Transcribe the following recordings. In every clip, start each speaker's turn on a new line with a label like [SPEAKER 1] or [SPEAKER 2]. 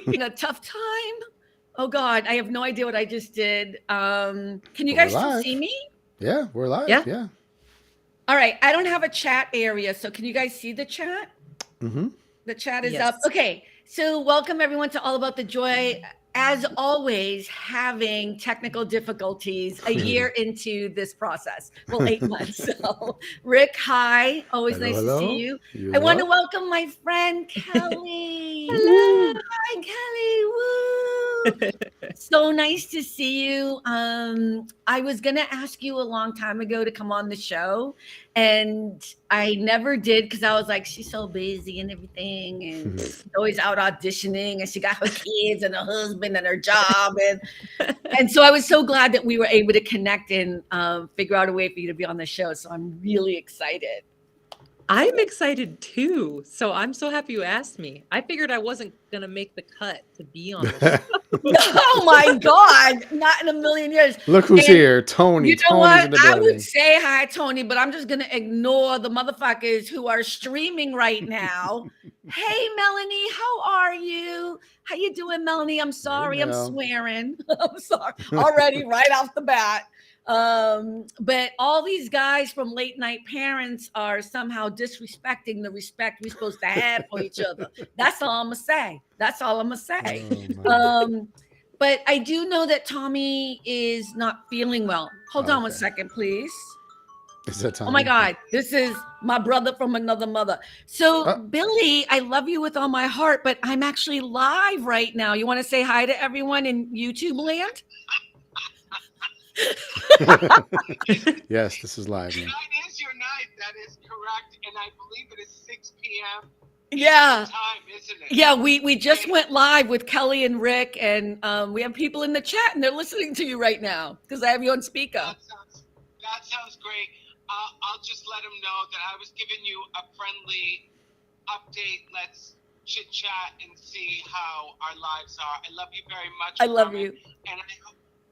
[SPEAKER 1] In a tough time. Oh God, I have no idea what I just did. Can you
[SPEAKER 2] But we're
[SPEAKER 1] guys still see
[SPEAKER 2] live.
[SPEAKER 1] me?
[SPEAKER 2] Yeah, we're live.
[SPEAKER 3] Yeah.
[SPEAKER 2] Yeah.
[SPEAKER 1] All right. I don't have a chat area, so can you guys see the chat?
[SPEAKER 2] Mm-hmm.
[SPEAKER 1] The chat is up.
[SPEAKER 3] Yes.
[SPEAKER 1] Okay. So welcome everyone to All About the Joy. As always, having technical difficulties a year into this process. Well, 8 months. So, Rick, hi. Always
[SPEAKER 2] Hello,
[SPEAKER 1] nice to see
[SPEAKER 2] hello.
[SPEAKER 1] you.
[SPEAKER 2] You
[SPEAKER 1] I
[SPEAKER 2] as
[SPEAKER 1] want to
[SPEAKER 2] well.
[SPEAKER 1] welcome my friend Kelly.
[SPEAKER 3] Hello.
[SPEAKER 2] Woo.
[SPEAKER 1] Hi, Kelly. Woo. So nice to see you. I was gonna ask you a long time ago to come on the show, and I never did because I was like, she's so busy and everything, and always out auditioning, and she got her kids and her husband and her job, and so I was so glad that we were able to connect and figure out a way for you to be on the show. So I'm really excited.
[SPEAKER 3] I'm excited too. So I'm so happy you asked me. I figured I wasn't going to make the cut to be on the show.
[SPEAKER 1] Oh my God, not in a million years.
[SPEAKER 2] Look who's
[SPEAKER 1] And
[SPEAKER 2] here. Tony.
[SPEAKER 1] you know
[SPEAKER 2] Tony's
[SPEAKER 1] what?
[SPEAKER 2] in the
[SPEAKER 1] I would
[SPEAKER 2] building.
[SPEAKER 1] say hi, Tony, but I'm just going to ignore the motherfuckers who are streaming right now. Hey, Melanie, how are you? How you doing, Melanie? I'm sorry. I'm
[SPEAKER 2] Mel.
[SPEAKER 1] swearing. I'm sorry. Already right off the bat. But all these guys from Late Night Parents are somehow disrespecting the respect we're supposed to have for each other. That's all I'm going to say. That's all I'm going to say.
[SPEAKER 2] Oh,
[SPEAKER 1] But I do know that Tommy is not feeling well. Hold on one
[SPEAKER 2] okay.
[SPEAKER 1] second, please.
[SPEAKER 2] Is that Tommy?
[SPEAKER 1] Oh my God, this is my brother from another mother. So,
[SPEAKER 2] Oh.
[SPEAKER 1] Billy, I love you with all my heart, but I'm actually live right now. You want to say hi to everyone in YouTube land?
[SPEAKER 2] Yes, this is live. Man.
[SPEAKER 4] Tonight is your night. That is correct. And I believe it is 6 p.m.
[SPEAKER 1] Yeah.
[SPEAKER 4] Time, isn't it?
[SPEAKER 1] Yeah, we just went live with Kelly and Rick, and we have people in the chat, and they're listening to you right now because I have you on speaker.
[SPEAKER 4] That sounds great. I'll just let them know that I was giving you a friendly update. Let's chit chat and see how our lives are. I love you very much.
[SPEAKER 1] I love
[SPEAKER 4] Carmen,
[SPEAKER 1] you.
[SPEAKER 4] and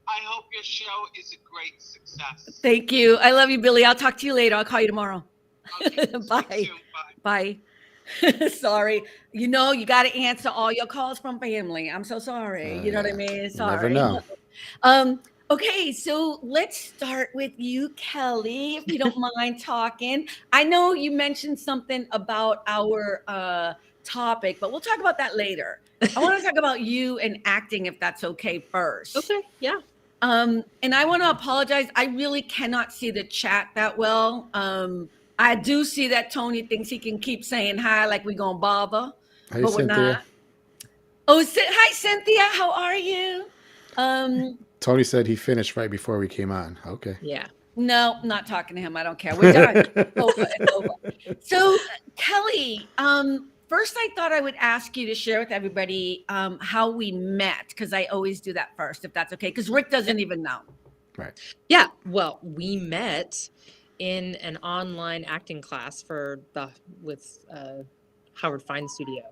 [SPEAKER 4] I hope your show is a great success.
[SPEAKER 1] Thank you. I love you, Billy. I'll talk to you later. I'll call you tomorrow.
[SPEAKER 4] Okay,
[SPEAKER 1] Bye.
[SPEAKER 4] soon.
[SPEAKER 1] Bye. Sorry. You know, you got to answer all your calls from family. I'm so sorry. You know what I mean? Sorry.
[SPEAKER 2] Never know.
[SPEAKER 1] Okay, so let's start with you, Kelly, if you don't mind talking. I know you mentioned something about our topic, but we'll talk about that later. I want to talk about you and acting, if that's okay first.
[SPEAKER 3] Okay. Yeah.
[SPEAKER 1] And I want to apologize. I really cannot see the chat that well. I do see that Tony thinks he can keep saying hi like we're going to bother,
[SPEAKER 2] Hey,
[SPEAKER 1] but we're
[SPEAKER 2] Cynthia.
[SPEAKER 1] not. Oh, hi, Cynthia. How are you?
[SPEAKER 2] Tony said he finished right before we came on. Okay.
[SPEAKER 3] Yeah.
[SPEAKER 1] No, I'm not talking to him. I don't care. We're done. It's over. So, Kelly, first I thought I would ask you to share with everybody how we met, because I always do that first, if that's okay, because Rick doesn't even know.
[SPEAKER 2] Right.
[SPEAKER 3] Yeah. Well, we met in an online acting class with Howard Fine Studio.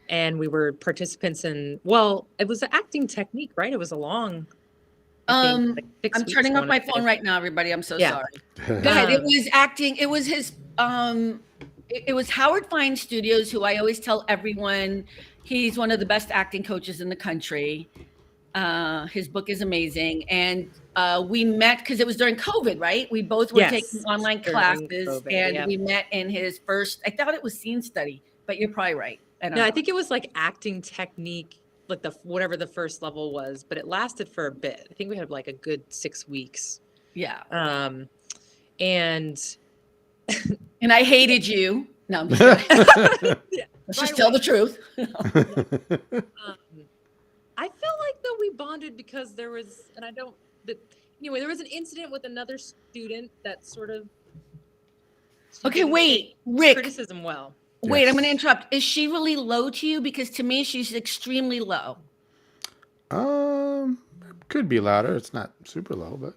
[SPEAKER 3] And we were participants in, well, it was an acting technique, right? It was a long,
[SPEAKER 1] I'm turning off my phone right now, everybody. I'm so sorry. Go ahead. It was acting. It was his, it was Howard Fine Studios, who I always tell everyone, he's one of the best acting coaches in the country. His book is amazing. And we met because it was during COVID, right? We both were taking online classes, COVID, and we met in his first, I thought it was scene study, but you're probably right.
[SPEAKER 3] I think it was like acting technique, like whatever the first level was, but it lasted for a bit. I think we had like a good 6 weeks.
[SPEAKER 1] Yeah.
[SPEAKER 3] And
[SPEAKER 1] I hated you. No, I'm just kidding. Let's just tell the truth.
[SPEAKER 3] I felt like though we bonded because there was, and anyway, there was an incident with another student that sort of.
[SPEAKER 1] Okay, wait, Rick.
[SPEAKER 3] Criticism well.
[SPEAKER 1] Wait, yes. I'm going to interrupt. Is she really low to you? Because to me, she's extremely low.
[SPEAKER 2] Could be louder. It's not super low, but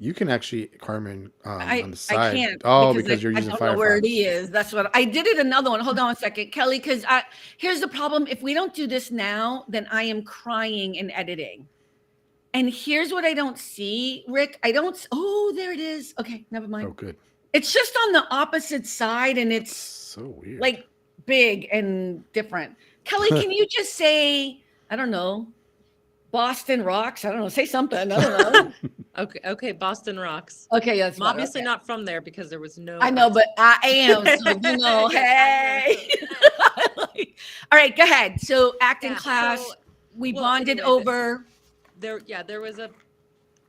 [SPEAKER 2] you can actually, Carmen, on the side.
[SPEAKER 1] I can't.
[SPEAKER 2] Because you're using Firefox. I don't know
[SPEAKER 1] where it is. That's what I did it another one. Hold on a second, Kelly, because here's the problem. If we don't do this now, then I am crying in editing. And here's what I don't see, Rick. Oh, there it is. Okay, never mind.
[SPEAKER 2] Oh, good.
[SPEAKER 1] It's just on the opposite side, and it's
[SPEAKER 2] so weird,
[SPEAKER 1] like big and different. Kelly, can you just say, I don't know, Boston rocks? I don't know. Say something. I don't know.
[SPEAKER 3] Okay. Boston rocks.
[SPEAKER 1] Okay, yes.
[SPEAKER 3] I'm obviously not from there because there was no.
[SPEAKER 1] I know, but I am. So hey. All right, go ahead. So acting class, we bonded over.
[SPEAKER 3] There was a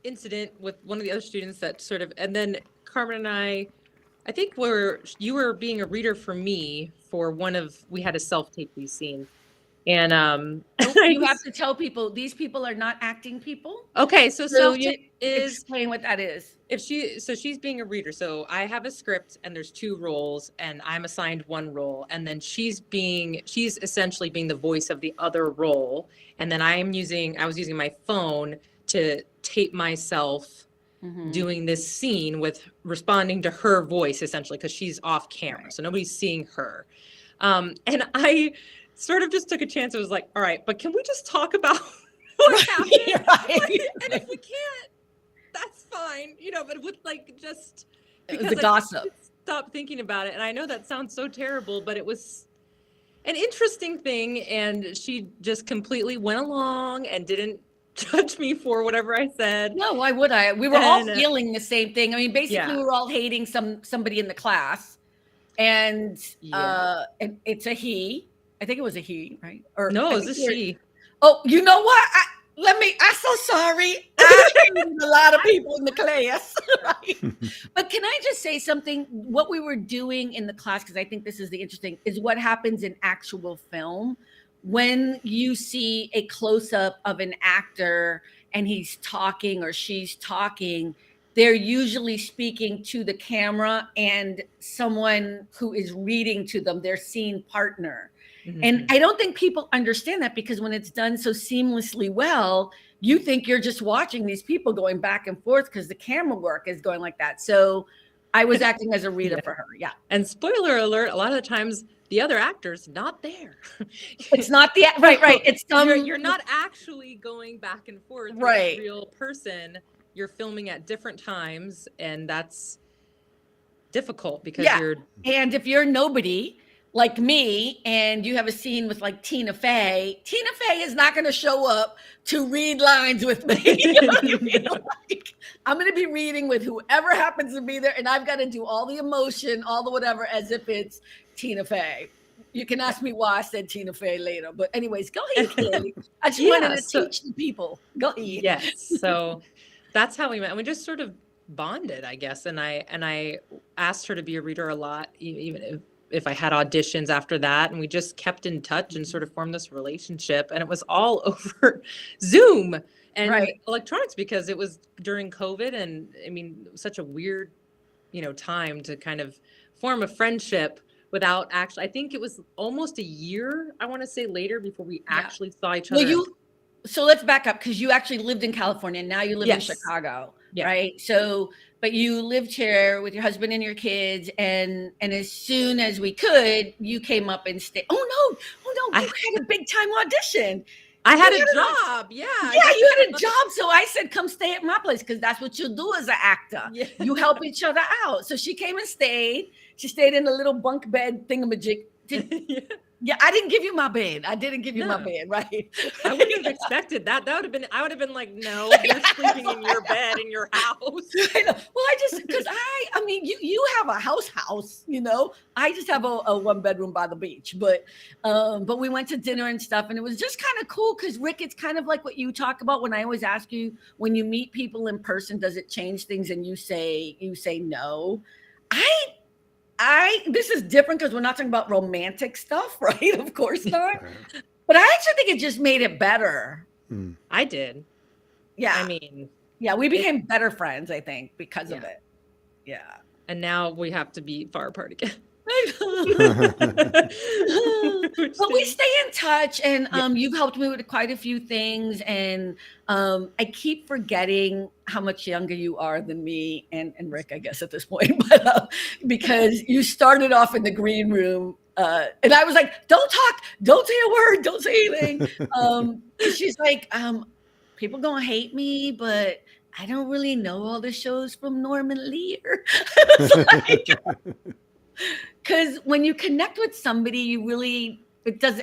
[SPEAKER 3] incident with one of the other students that sort of, and then Carmen and I think you were being a reader for me for we had a self-tape we seen. And
[SPEAKER 1] you have to tell people these people are not acting people.
[SPEAKER 3] Okay, so self-tape is,
[SPEAKER 1] explain what that is.
[SPEAKER 3] She's being a reader. So I have a script and there's 2 roles and I'm assigned 1 role, and then she's essentially being the voice of the other role. And then I was using my phone to tape myself doing this scene with responding to her voice, essentially, because she's off camera. So nobody's seeing her. And I sort of just took a chance. It was like, all right, but can we just talk about what happened? Right. And if we can't, that's fine, but with just because
[SPEAKER 1] the gossip.
[SPEAKER 3] Stop thinking about it. And I know that sounds so terrible, but it was an interesting thing. And she just completely went along and didn't judge me for whatever I said.
[SPEAKER 1] No, why would I? We were all feeling the same thing. I mean, basically we were all hating somebody in the class, and it's a he. I think it was a he, right? Or
[SPEAKER 3] no, it was a she.
[SPEAKER 1] Oh, you know what? I'm so sorry. I hated a lot of people in the class. Right? But can I just say something? What we were doing in the class, because I think this is the interesting, is what happens in actual film. When you see a close-up of an actor and he's talking or she's talking, they're usually speaking to the camera and someone who is reading to them, their scene partner. And I don't think people understand that, because when it's done so seamlessly well, you think you're just watching these people going back and forth because the camera work is going like that. So I was acting as a reader for her. Yeah.
[SPEAKER 3] And spoiler alert, a lot of the times the other actor's not there.
[SPEAKER 1] It's not the right. It's
[SPEAKER 3] you're not actually going back and forth with
[SPEAKER 1] right.
[SPEAKER 3] a real person. You're filming at different times, and that's difficult because
[SPEAKER 1] and if you're nobody like me and you have a scene with like Tina Fey is not going to show up to read lines with me. You know what I mean? Like, I'm going to be reading with whoever happens to be there, and I've got to do all the emotion, all the whatever, as if it's Tina Fey. You can ask me why I said Tina Fey later, but anyways, go ahead, Kelly. I just wanted to teach the people. Go ahead.
[SPEAKER 3] Yes, so that's how we met, and we just sort of bonded, I guess. And I asked her to be a reader a lot, even if I had auditions after that, and we just kept in touch and sort of formed this relationship. And it was all over Zoom and electronics, because it was during COVID. And I mean, it was such a weird, time to kind of form a friendship without actually, I think it was almost a year, I want to say, later before we actually saw each other.
[SPEAKER 1] So let's back up, because you actually lived in California and now you live in Chicago, right? So, but you lived here with your husband and your kids, and as soon as we could, you came up and stayed. Oh no, you had a big time audition.
[SPEAKER 3] I had a job. Yeah,
[SPEAKER 1] you had a job. So I said, come stay at my place, because that's what you'll do as an actor. Yeah. You help each other out. So she came and stayed. She stayed in a little bunk bed thingamajig. Yeah, I didn't give you my bed. I didn't give you my bed, right?
[SPEAKER 3] I wouldn't have expected that. I would have been like, no, you're sleeping in your bed in your house.
[SPEAKER 1] I know. Well, because I mean, you have a house, I just have a 1-bedroom by the beach, but we went to dinner and stuff, and it was just kind of cool, because Rick, it's kind of like what you talk about when I always ask you, when you meet people in person, does it change things? And you say no. This is different because we're not talking about romantic stuff, right? Of course not. But I actually think it just made it better.
[SPEAKER 3] I did.
[SPEAKER 1] Yeah.
[SPEAKER 3] I mean,
[SPEAKER 1] we became better friends, I think, because of it. Yeah.
[SPEAKER 3] And now we have to be far apart again.
[SPEAKER 1] But we stay in touch, and you've helped me with quite a few things, and I keep forgetting how much younger you are than me and Rick, I guess, at this point, but because you started off in the green room, and I was like, don't talk, don't say a word, don't say anything. She's like, people gonna hate me, but I don't really know all the shows from Norman Lear. Because when you connect with somebody, you really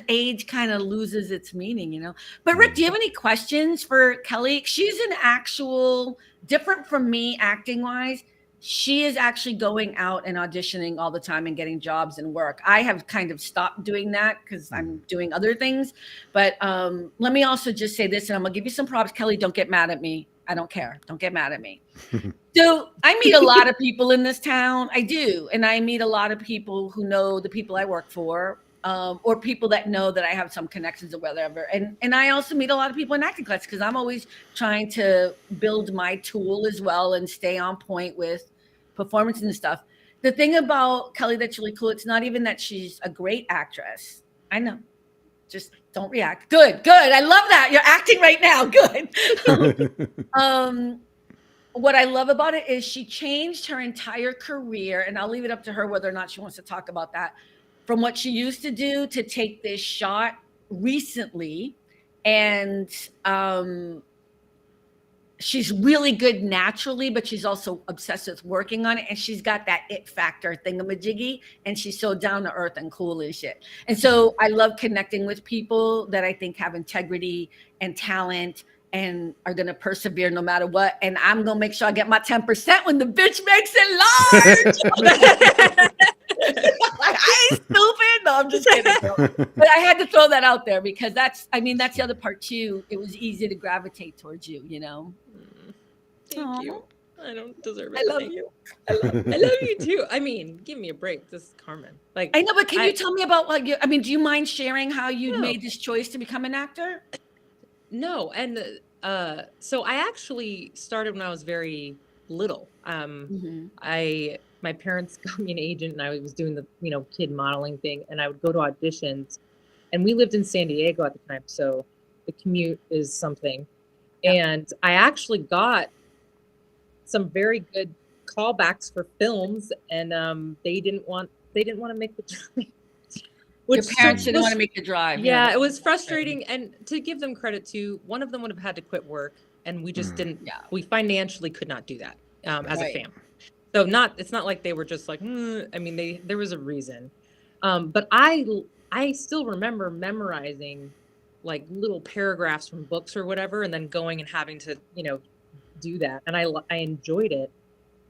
[SPEAKER 1] age kind of loses its meaning, you know. But Rick, do you have any questions for Kelly? She's an actual different from me acting wise. She is actually going out and auditioning all the time and getting jobs and work. I have kind of stopped doing that because I'm doing other things. But let me also just say this, and I'm gonna give you some props. Kelly, don't get mad at me. I don't care. Don't get mad at me. So I meet a lot of people in this town. I do. And I meet a lot of people who know the people I work for, or people that know that I have some connections or whatever. And I also meet a lot of people in acting class because I'm always trying to build my tool as well and stay on point with performance and stuff. The thing about Kelly that's really cool, it's not even that she's a great actress. I know. Just don't react. Good. I love that. You're acting right now. Good. What I love about it is she changed her entire career, and I'll leave it up to her whether or not she wants to talk about that, from what she used to do to take this shot recently. And she's really good naturally, but she's also obsessed with working on it. And she's got that it factor thingamajiggy, and she's so down to earth and cool and shit. And so I love connecting with people that I think have integrity and talent and are going to persevere no matter what. And I'm going to make sure I get my 10% when the bitch makes it large. I ain't stupid. No, I'm just kidding. But I had to throw that out there because that's the other part too. It was easy to gravitate towards you, you know?
[SPEAKER 3] Thank you. I don't deserve it.
[SPEAKER 1] I love you. I
[SPEAKER 3] love you too. I mean, give me a break. This is Carmen. Like,
[SPEAKER 1] I know, but can you tell me about do you mind sharing how you made this choice to become an actor?
[SPEAKER 3] No. And so I actually started when I was very little. My parents got me an agent and I was doing the, kid modeling thing, and I would go to auditions, and we lived in San Diego at the time. So the commute is something. Yep. And I actually got some very good callbacks for films, and they didn't want to make the drive.
[SPEAKER 1] Your parents didn't want to make the drive.
[SPEAKER 3] Yeah, it was frustrating. And to give them credit too, one of them would have had to quit work, and we just didn't. Yeah. We financially could not do that as a family. So it's not like they were just like, I mean, there was a reason. But I still remember memorizing like little paragraphs from books or whatever, and then going and having to, do that. And I enjoyed it.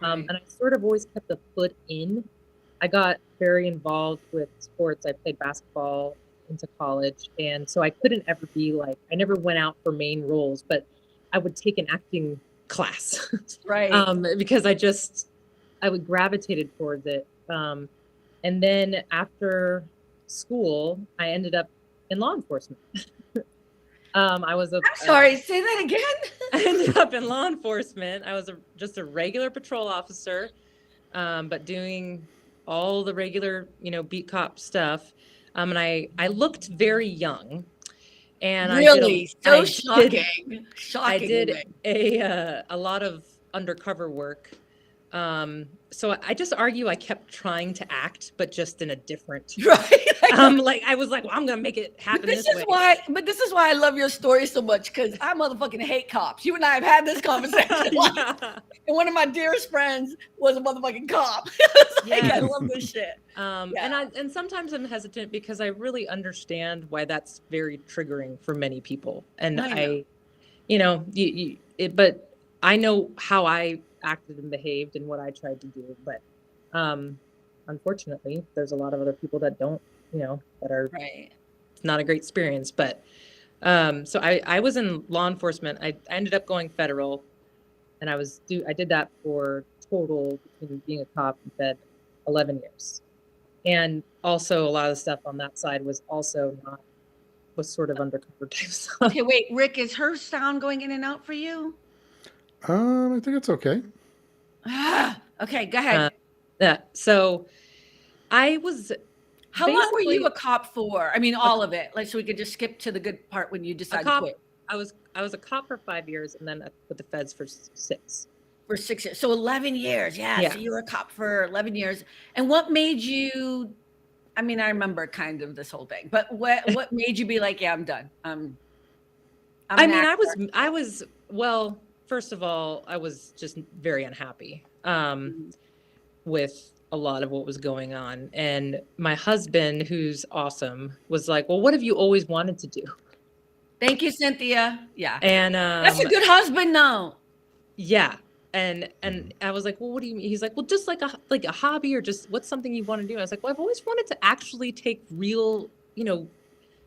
[SPEAKER 3] And I sort of always kept the foot in. I got very involved with sports. I played basketball into college. And so I couldn't ever be like, I never went out for main roles, but I would take an acting class.
[SPEAKER 1] Right.
[SPEAKER 3] Because I would gravitated towards it. And then after school, I ended up in law enforcement. I'm
[SPEAKER 1] sorry, say that again.
[SPEAKER 3] I ended up in law enforcement. I was just a regular patrol officer, but doing all the regular, beat cop stuff. And I looked very young. And
[SPEAKER 1] really? Shocking.
[SPEAKER 3] I did a lot of undercover work. So I just argue I kept trying to act, but just in a different like I was like, well, I'm gonna make it happen this way.
[SPEAKER 1] But this is why I love your story so much, because I motherfucking hate cops. You and I have had this conversation. And one of my dearest friends was a motherfucking cop. I love this shit.
[SPEAKER 3] And sometimes I'm hesitant because I really understand why that's very triggering for many people. And but I know how I acted and behaved and what I tried to do, but unfortunately there's a lot of other people that don't, that are not a great experience. But so I was in law enforcement. I ended up going federal, and I did that for total, between being a cop and fed, 11 years. And also a lot of the stuff on that side was sort of undercover type stuff.
[SPEAKER 1] Okay, wait, Rick, is her sound going in and out for you?
[SPEAKER 2] I think it's okay.
[SPEAKER 1] Okay, go ahead.
[SPEAKER 3] So I was.
[SPEAKER 1] How long were you a cop for? I mean, all of it. Like, so we could just skip to the good part when you decided to quit.
[SPEAKER 3] I was a cop for 5 years, and then with the feds for 6.
[SPEAKER 1] For 6 years, so 11 years. Yeah. So you were a cop for 11 years. And what made you? I mean, I remember kind of this whole thing, but what made you be like, yeah, I'm done.
[SPEAKER 3] I was well. First of all, I was just very unhappy with a lot of what was going on. And my husband, who's awesome, was like, well, what have you always wanted to do?
[SPEAKER 1] Thank you, Cynthia. Yeah.
[SPEAKER 3] And
[SPEAKER 1] that's a good husband now.
[SPEAKER 3] Yeah. And I was like, well, what do you mean? He's like, well, just like a hobby, or just what's something you want to do? I was like, well, I've always wanted to actually take real,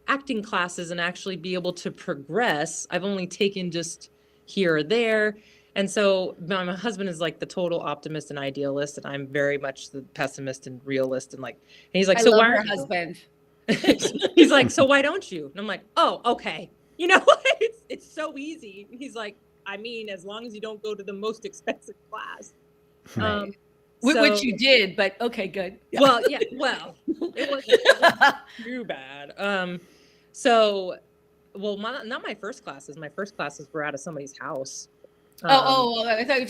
[SPEAKER 3] acting classes and actually be able to progress. I've only taken just here or there. And so my husband is like the total optimist and idealist, and I'm very much the pessimist and realist. And he's like, so why aren't you?
[SPEAKER 1] Husband?
[SPEAKER 3] He's like, so why don't you? And I'm like, oh, okay. It's so easy. He's like, I mean, as long as you don't go to the most expensive class.
[SPEAKER 1] Which you did, but okay, good.
[SPEAKER 3] Yeah. Well, yeah, it wasn't too bad. Not my first classes. My first classes were out of somebody's house.
[SPEAKER 1] I thought you were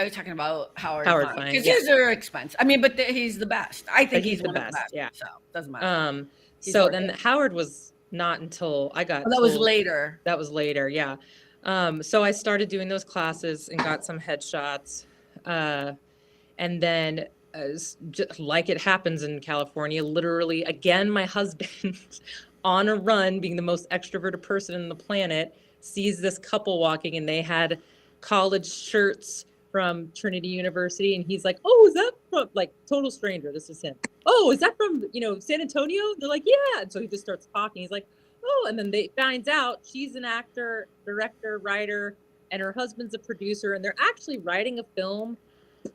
[SPEAKER 1] talking about Howard Fine. Because his are expensive. I mean, but he's the best. I think he's the best. Yeah. So doesn't matter.
[SPEAKER 3] So then Howard was not until I got.
[SPEAKER 1] That was later.
[SPEAKER 3] That was later. Yeah. So I started doing those classes and got some headshots. And then just like it happens in California, literally again, my husband on a run, being the most extroverted person on the planet, sees this couple walking, and they had college shirts from Trinity University. And he's like, oh, is that from, like, total stranger? This is him. Oh, is that from, San Antonio? They're like, yeah. And so he just starts talking. He's like, oh, and then they finds out she's an actor, director, writer, and her husband's a producer. And they're actually writing a film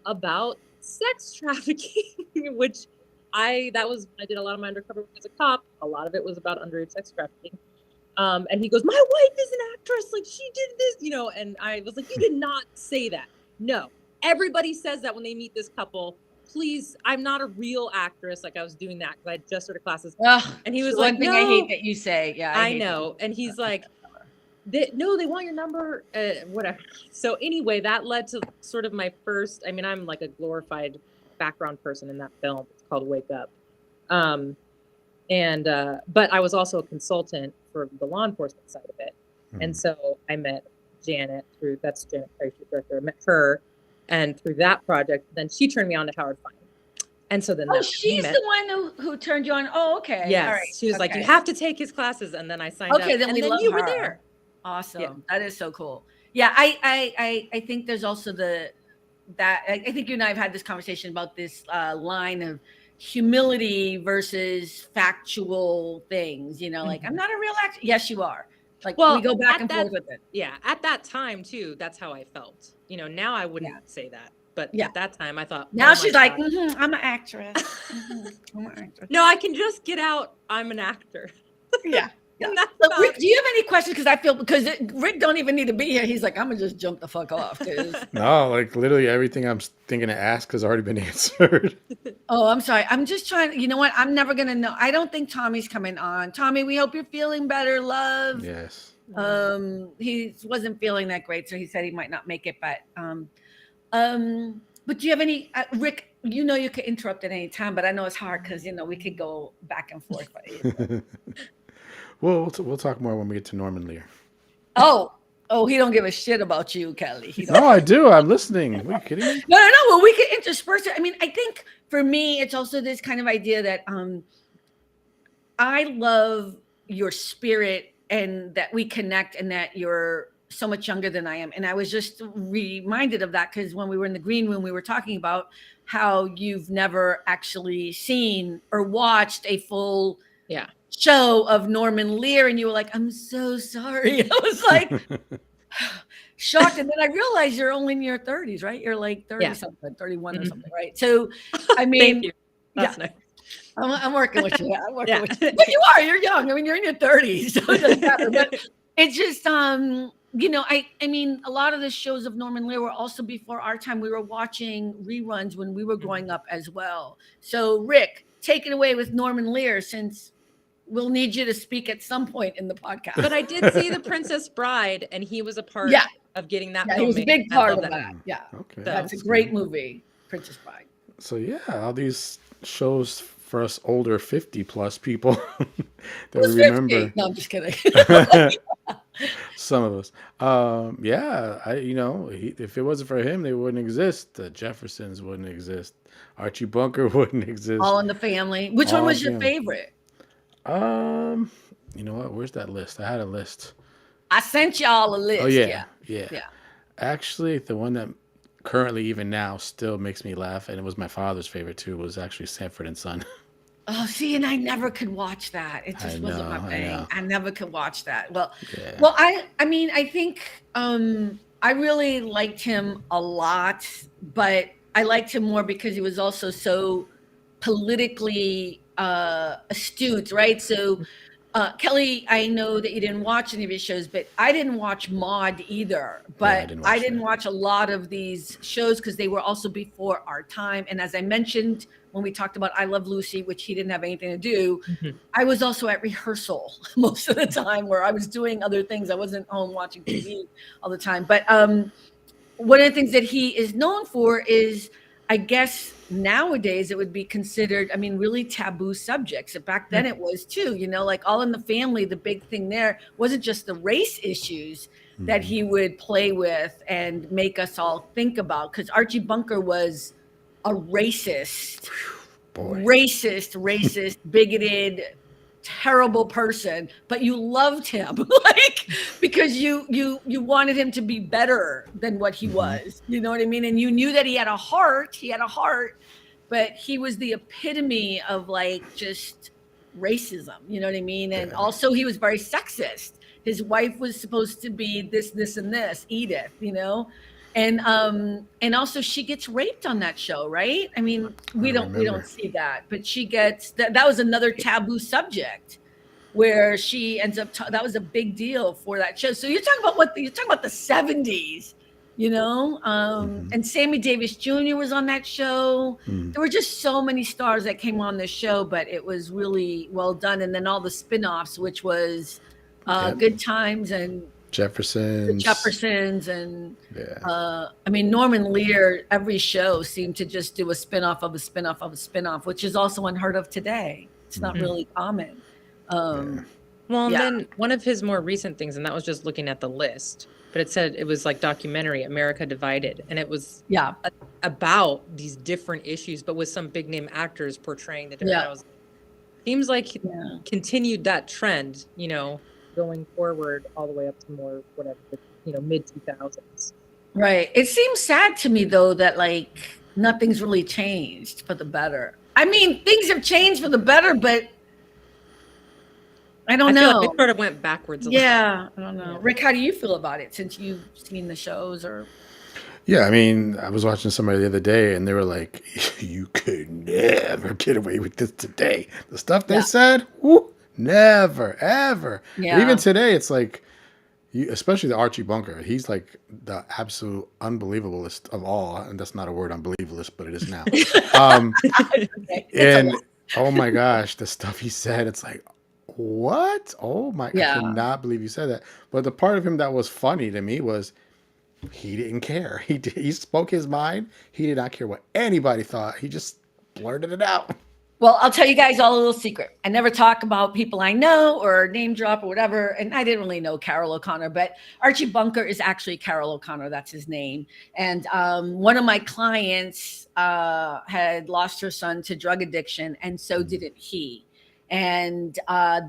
[SPEAKER 3] about sex trafficking, which I did a lot of my undercover work as a cop. A lot of it was about underage sex trafficking. And he goes, my wife is an actress. Like, she did this, and I was like, you did not say that. No, everybody says that when they meet this couple. Please, I'm not a real actress. Like, I was doing that because I just started classes. And he was like,
[SPEAKER 1] one thing I hate that you say. Yeah,
[SPEAKER 3] I know. And he's like, they want your number, whatever. So anyway, that led to sort of my first, I'm like a glorified background person in that film. It's called Wake Up. But I was also a consultant for the law enforcement side of it. And so I met Janet that's Janet Perry, she's director. I met her, and through that project, then she turned me on to Howard Fine. And so then
[SPEAKER 1] she's the one who turned you on. Oh, okay.
[SPEAKER 3] Yes.
[SPEAKER 1] All right.
[SPEAKER 3] She was like, you have to take his classes. And then I signed up.
[SPEAKER 1] Okay, then
[SPEAKER 3] and
[SPEAKER 1] we
[SPEAKER 3] then
[SPEAKER 1] love
[SPEAKER 3] you
[SPEAKER 1] her.
[SPEAKER 3] were there.
[SPEAKER 1] Awesome.
[SPEAKER 3] Yeah.
[SPEAKER 1] That is so cool. Yeah, I think there's also I think you and I have had this conversation about this line of humility versus factual things, like, I'm not a real actor. Yes, you are. Like, we go back and forth with it.
[SPEAKER 3] Yeah. At that time too, that's how I felt. Now I wouldn't say that, but at that time I thought,
[SPEAKER 1] now she's like, I'm an actress. I'm an actress.
[SPEAKER 3] No, I can just get out. I'm an actor.
[SPEAKER 1] Yeah. Yeah. So, Rick, do you have any questions? Because Rick don't even need to be here. He's like, I'm gonna just jump the fuck off.
[SPEAKER 2] No, like literally everything I'm thinking to ask has already been answered.
[SPEAKER 1] Oh, I'm sorry. I'm just trying. You know what? I'm never gonna know. I don't think Tommy's coming on. Tommy, we hope you're feeling better, love.
[SPEAKER 2] Yes.
[SPEAKER 1] He wasn't feeling that great, so he said he might not make it. But but do you have any, Rick? You could interrupt at any time, but I know it's hard because we could go back and forth.
[SPEAKER 2] Well, we'll talk more when we get to Norman Lear.
[SPEAKER 1] Oh, he don't give a shit about you, Kelly.
[SPEAKER 2] No, I do. I'm listening. Are you kidding me?
[SPEAKER 1] No. Well, we could intersperse it. I think for me, it's also this kind of idea that I love your spirit and that we connect and that you're so much younger than I am. And I was just reminded of that because when we were in the green room, we were talking about how you've never actually seen or watched a full show of Norman Lear, and you were like, I'm so sorry. I was like shocked. And then I realized you're only in your 30s, right? You're like 30 something, 31 or something, right? So I mean,
[SPEAKER 3] thank you. That's nice.
[SPEAKER 1] I'm working with you. With you. But you're young. You're in your 30s, so it doesn't matter. But it's just I mean, a lot of the shows of Norman Lear were also before our time. We were watching reruns when we were growing up as well. So Rick, take it away with Norman Lear, since we'll need you to speak at some point in the podcast.
[SPEAKER 3] But I did see The Princess Bride, and he was a part of getting that.
[SPEAKER 1] Yeah, he was a big part of that. Yeah,
[SPEAKER 2] okay,
[SPEAKER 1] that's a great movie, Princess Bride.
[SPEAKER 2] So all these shows for us older 50 plus people that we remember.
[SPEAKER 1] 50? No, I'm just kidding.
[SPEAKER 2] Some of us. Yeah, if it wasn't for him, they wouldn't exist. The Jeffersons wouldn't exist. Archie Bunker wouldn't exist.
[SPEAKER 1] All in the Family. Which one
[SPEAKER 2] All in
[SPEAKER 1] was your
[SPEAKER 2] family.
[SPEAKER 1] favorite?
[SPEAKER 2] You know what? Where's that list? I had a list.
[SPEAKER 1] I sent y'all a
[SPEAKER 2] Oh
[SPEAKER 1] list.
[SPEAKER 2] yeah,
[SPEAKER 1] Yeah.
[SPEAKER 2] yeah.
[SPEAKER 1] Yeah.
[SPEAKER 2] Actually, the one that currently, even now, still makes me laugh, and it was my father's favorite too, was actually Sanford and Son.
[SPEAKER 1] Oh, see, and I never could watch that. It
[SPEAKER 2] I
[SPEAKER 1] just wasn't my
[SPEAKER 2] know, I
[SPEAKER 1] thing.
[SPEAKER 2] know.
[SPEAKER 1] I never could watch that. Well,
[SPEAKER 2] Yeah.
[SPEAKER 1] well, I mean, I think I really liked him a lot, but I liked him more because he was also so politically astute, right? So Kelly, I know that you didn't watch any of his shows, but I didn't watch Maude either.
[SPEAKER 2] Yeah, I
[SPEAKER 1] But
[SPEAKER 2] didn't
[SPEAKER 1] I
[SPEAKER 2] watch
[SPEAKER 1] didn't
[SPEAKER 2] that.
[SPEAKER 1] watch a lot of these shows because they were also before our time. And as I mentioned when we talked about I Love Lucy, which he didn't have anything to do, I was also at rehearsal most of the time where I was doing other things. I wasn't home watching TV all the time. But one of the things that he is known for is, I guess nowadays it would be considered, I mean, really taboo subjects. Back then it was too, like All in the Family, the big thing there wasn't just the race issues that he would play with and make us all think about. Because Archie Bunker was a racist,
[SPEAKER 2] Boy.
[SPEAKER 1] racist, bigoted, terrible person, but you loved him like because you wanted him to be better than what he was. You know what I mean? And you knew that he had a heart, but he was the epitome of like just racism, you know what I mean? And also he was very sexist. His wife was supposed to be this and this, Edith, and also she gets raped on that show, right? I mean, we don't see that, but she gets that was another taboo subject where she ends up that was a big deal for that show. So you're talking about the 70s, and Sammy Davis Jr. was on that show. There were just so many stars that came on this show, but it was really well done. And then all the spin-offs, which was Good Times and
[SPEAKER 2] Jeffersons.
[SPEAKER 1] and I mean, Norman Lear, every show seemed to just do a spin-off of a spin-off of a spin-off, which is also unheard of today. It's not really common.
[SPEAKER 3] Well, and then one of his more recent things, and that was just looking at the list, but it said it was like documentary, America Divided. And it was about these different issues, but with some big name actors portraying the different. Seems like he continued that trend, going forward all the way up to more whatever, mid 2000s.
[SPEAKER 1] Right. It seems sad to me though that like nothing's really changed for the better. I mean, things have changed for the better, but I don't know.
[SPEAKER 3] Feel like it sort of went backwards.
[SPEAKER 1] I don't know. Rick, how do you feel about it since you've seen the shows or?
[SPEAKER 2] Yeah, I mean, I was watching somebody the other day and they were like, you could never get away with this today. The stuff they said, never, ever. Yeah. Even today, it's like, especially the Archie Bunker, he's like the absolute unbelievablest of all. And that's not a word, unbelievablest, but it is now. And oh my gosh, the stuff he said, it's like, what? Oh my, I cannot believe you said that. But the part of him that was funny to me was, he didn't care. He spoke his mind. He did not care what anybody thought. He just blurted it out.
[SPEAKER 1] Well, I'll tell you guys all a little secret. I never talk about people I know or name drop or whatever. And I didn't really know Carol O'Connor, but Archie Bunker is actually Carol O'Connor. That's his name. And one of my clients had lost her son to drug addiction, and so didn't he. And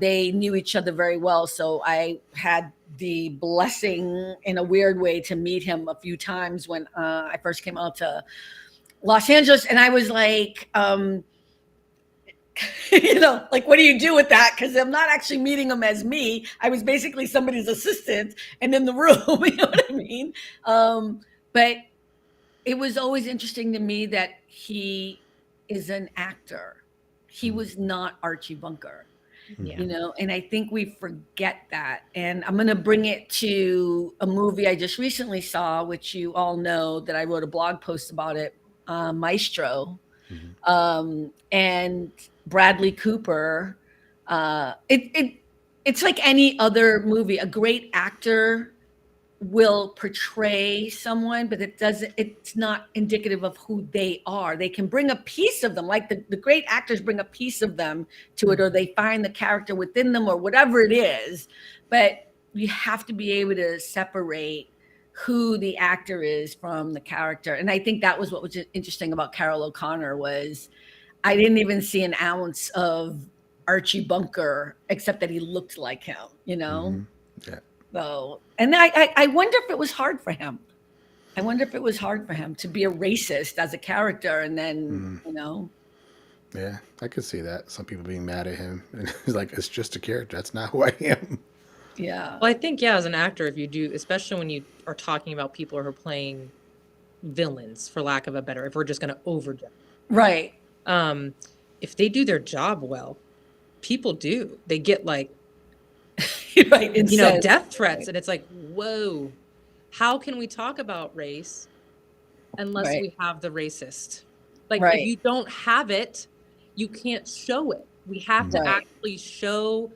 [SPEAKER 1] they knew each other very well. So I had the blessing in a weird way to meet him a few times when I first came out to Los Angeles. And I was like, like, what do you do with that? Because I'm not actually meeting him as me. I was basically somebody's assistant and in the room, you know what I mean? But it was always interesting to me that he is an actor. He was not Archie Bunker, and I think we forget that. And I'm going to bring it to a movie I just recently saw, which you all know that I wrote a blog post about it, Maestro. And Bradley Cooper. It's like any other movie. A great actor will portray someone, but it's not indicative of who they are. They can bring a piece of them, like the great actors bring a piece of them to it, or they find the character within them or whatever it is. But you have to be able to separate who the actor is from the character. And I think that was what was interesting about Carol O'Connor was I didn't even see an ounce of Archie Bunker, except that he looked like him, you know?
[SPEAKER 2] Yeah.
[SPEAKER 1] So, and I wonder if it was hard for him. I wonder if it was hard for him to be a racist as a character and then, you know.
[SPEAKER 2] Yeah, I could see that. Some people being mad at him. And he's like, it's just a character. That's not who I am.
[SPEAKER 1] Yeah.
[SPEAKER 3] Well, I think, yeah, as an actor, if you do, especially when you are talking about people who are playing villains, for lack of a better, if we're just going to overjudge.
[SPEAKER 1] Right.
[SPEAKER 3] If they do their job well, people do. They get like,
[SPEAKER 1] right,
[SPEAKER 3] you know, death threats. Right. And it's like, whoa, how can we talk about race unless we have the racist? Like, if you don't have it, you can't show it. We have to actually show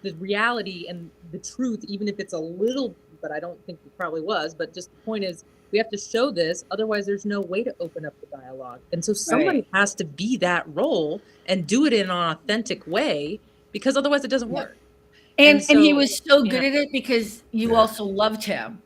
[SPEAKER 3] the reality and the truth, even if it's a little, but I don't think it probably was, but just the point is we have to show this. Otherwise there's no way to open up the dialogue. And so somebody has to be that role and do it in an authentic way, because otherwise it doesn't work.
[SPEAKER 1] And he was so good at it because you also loved him.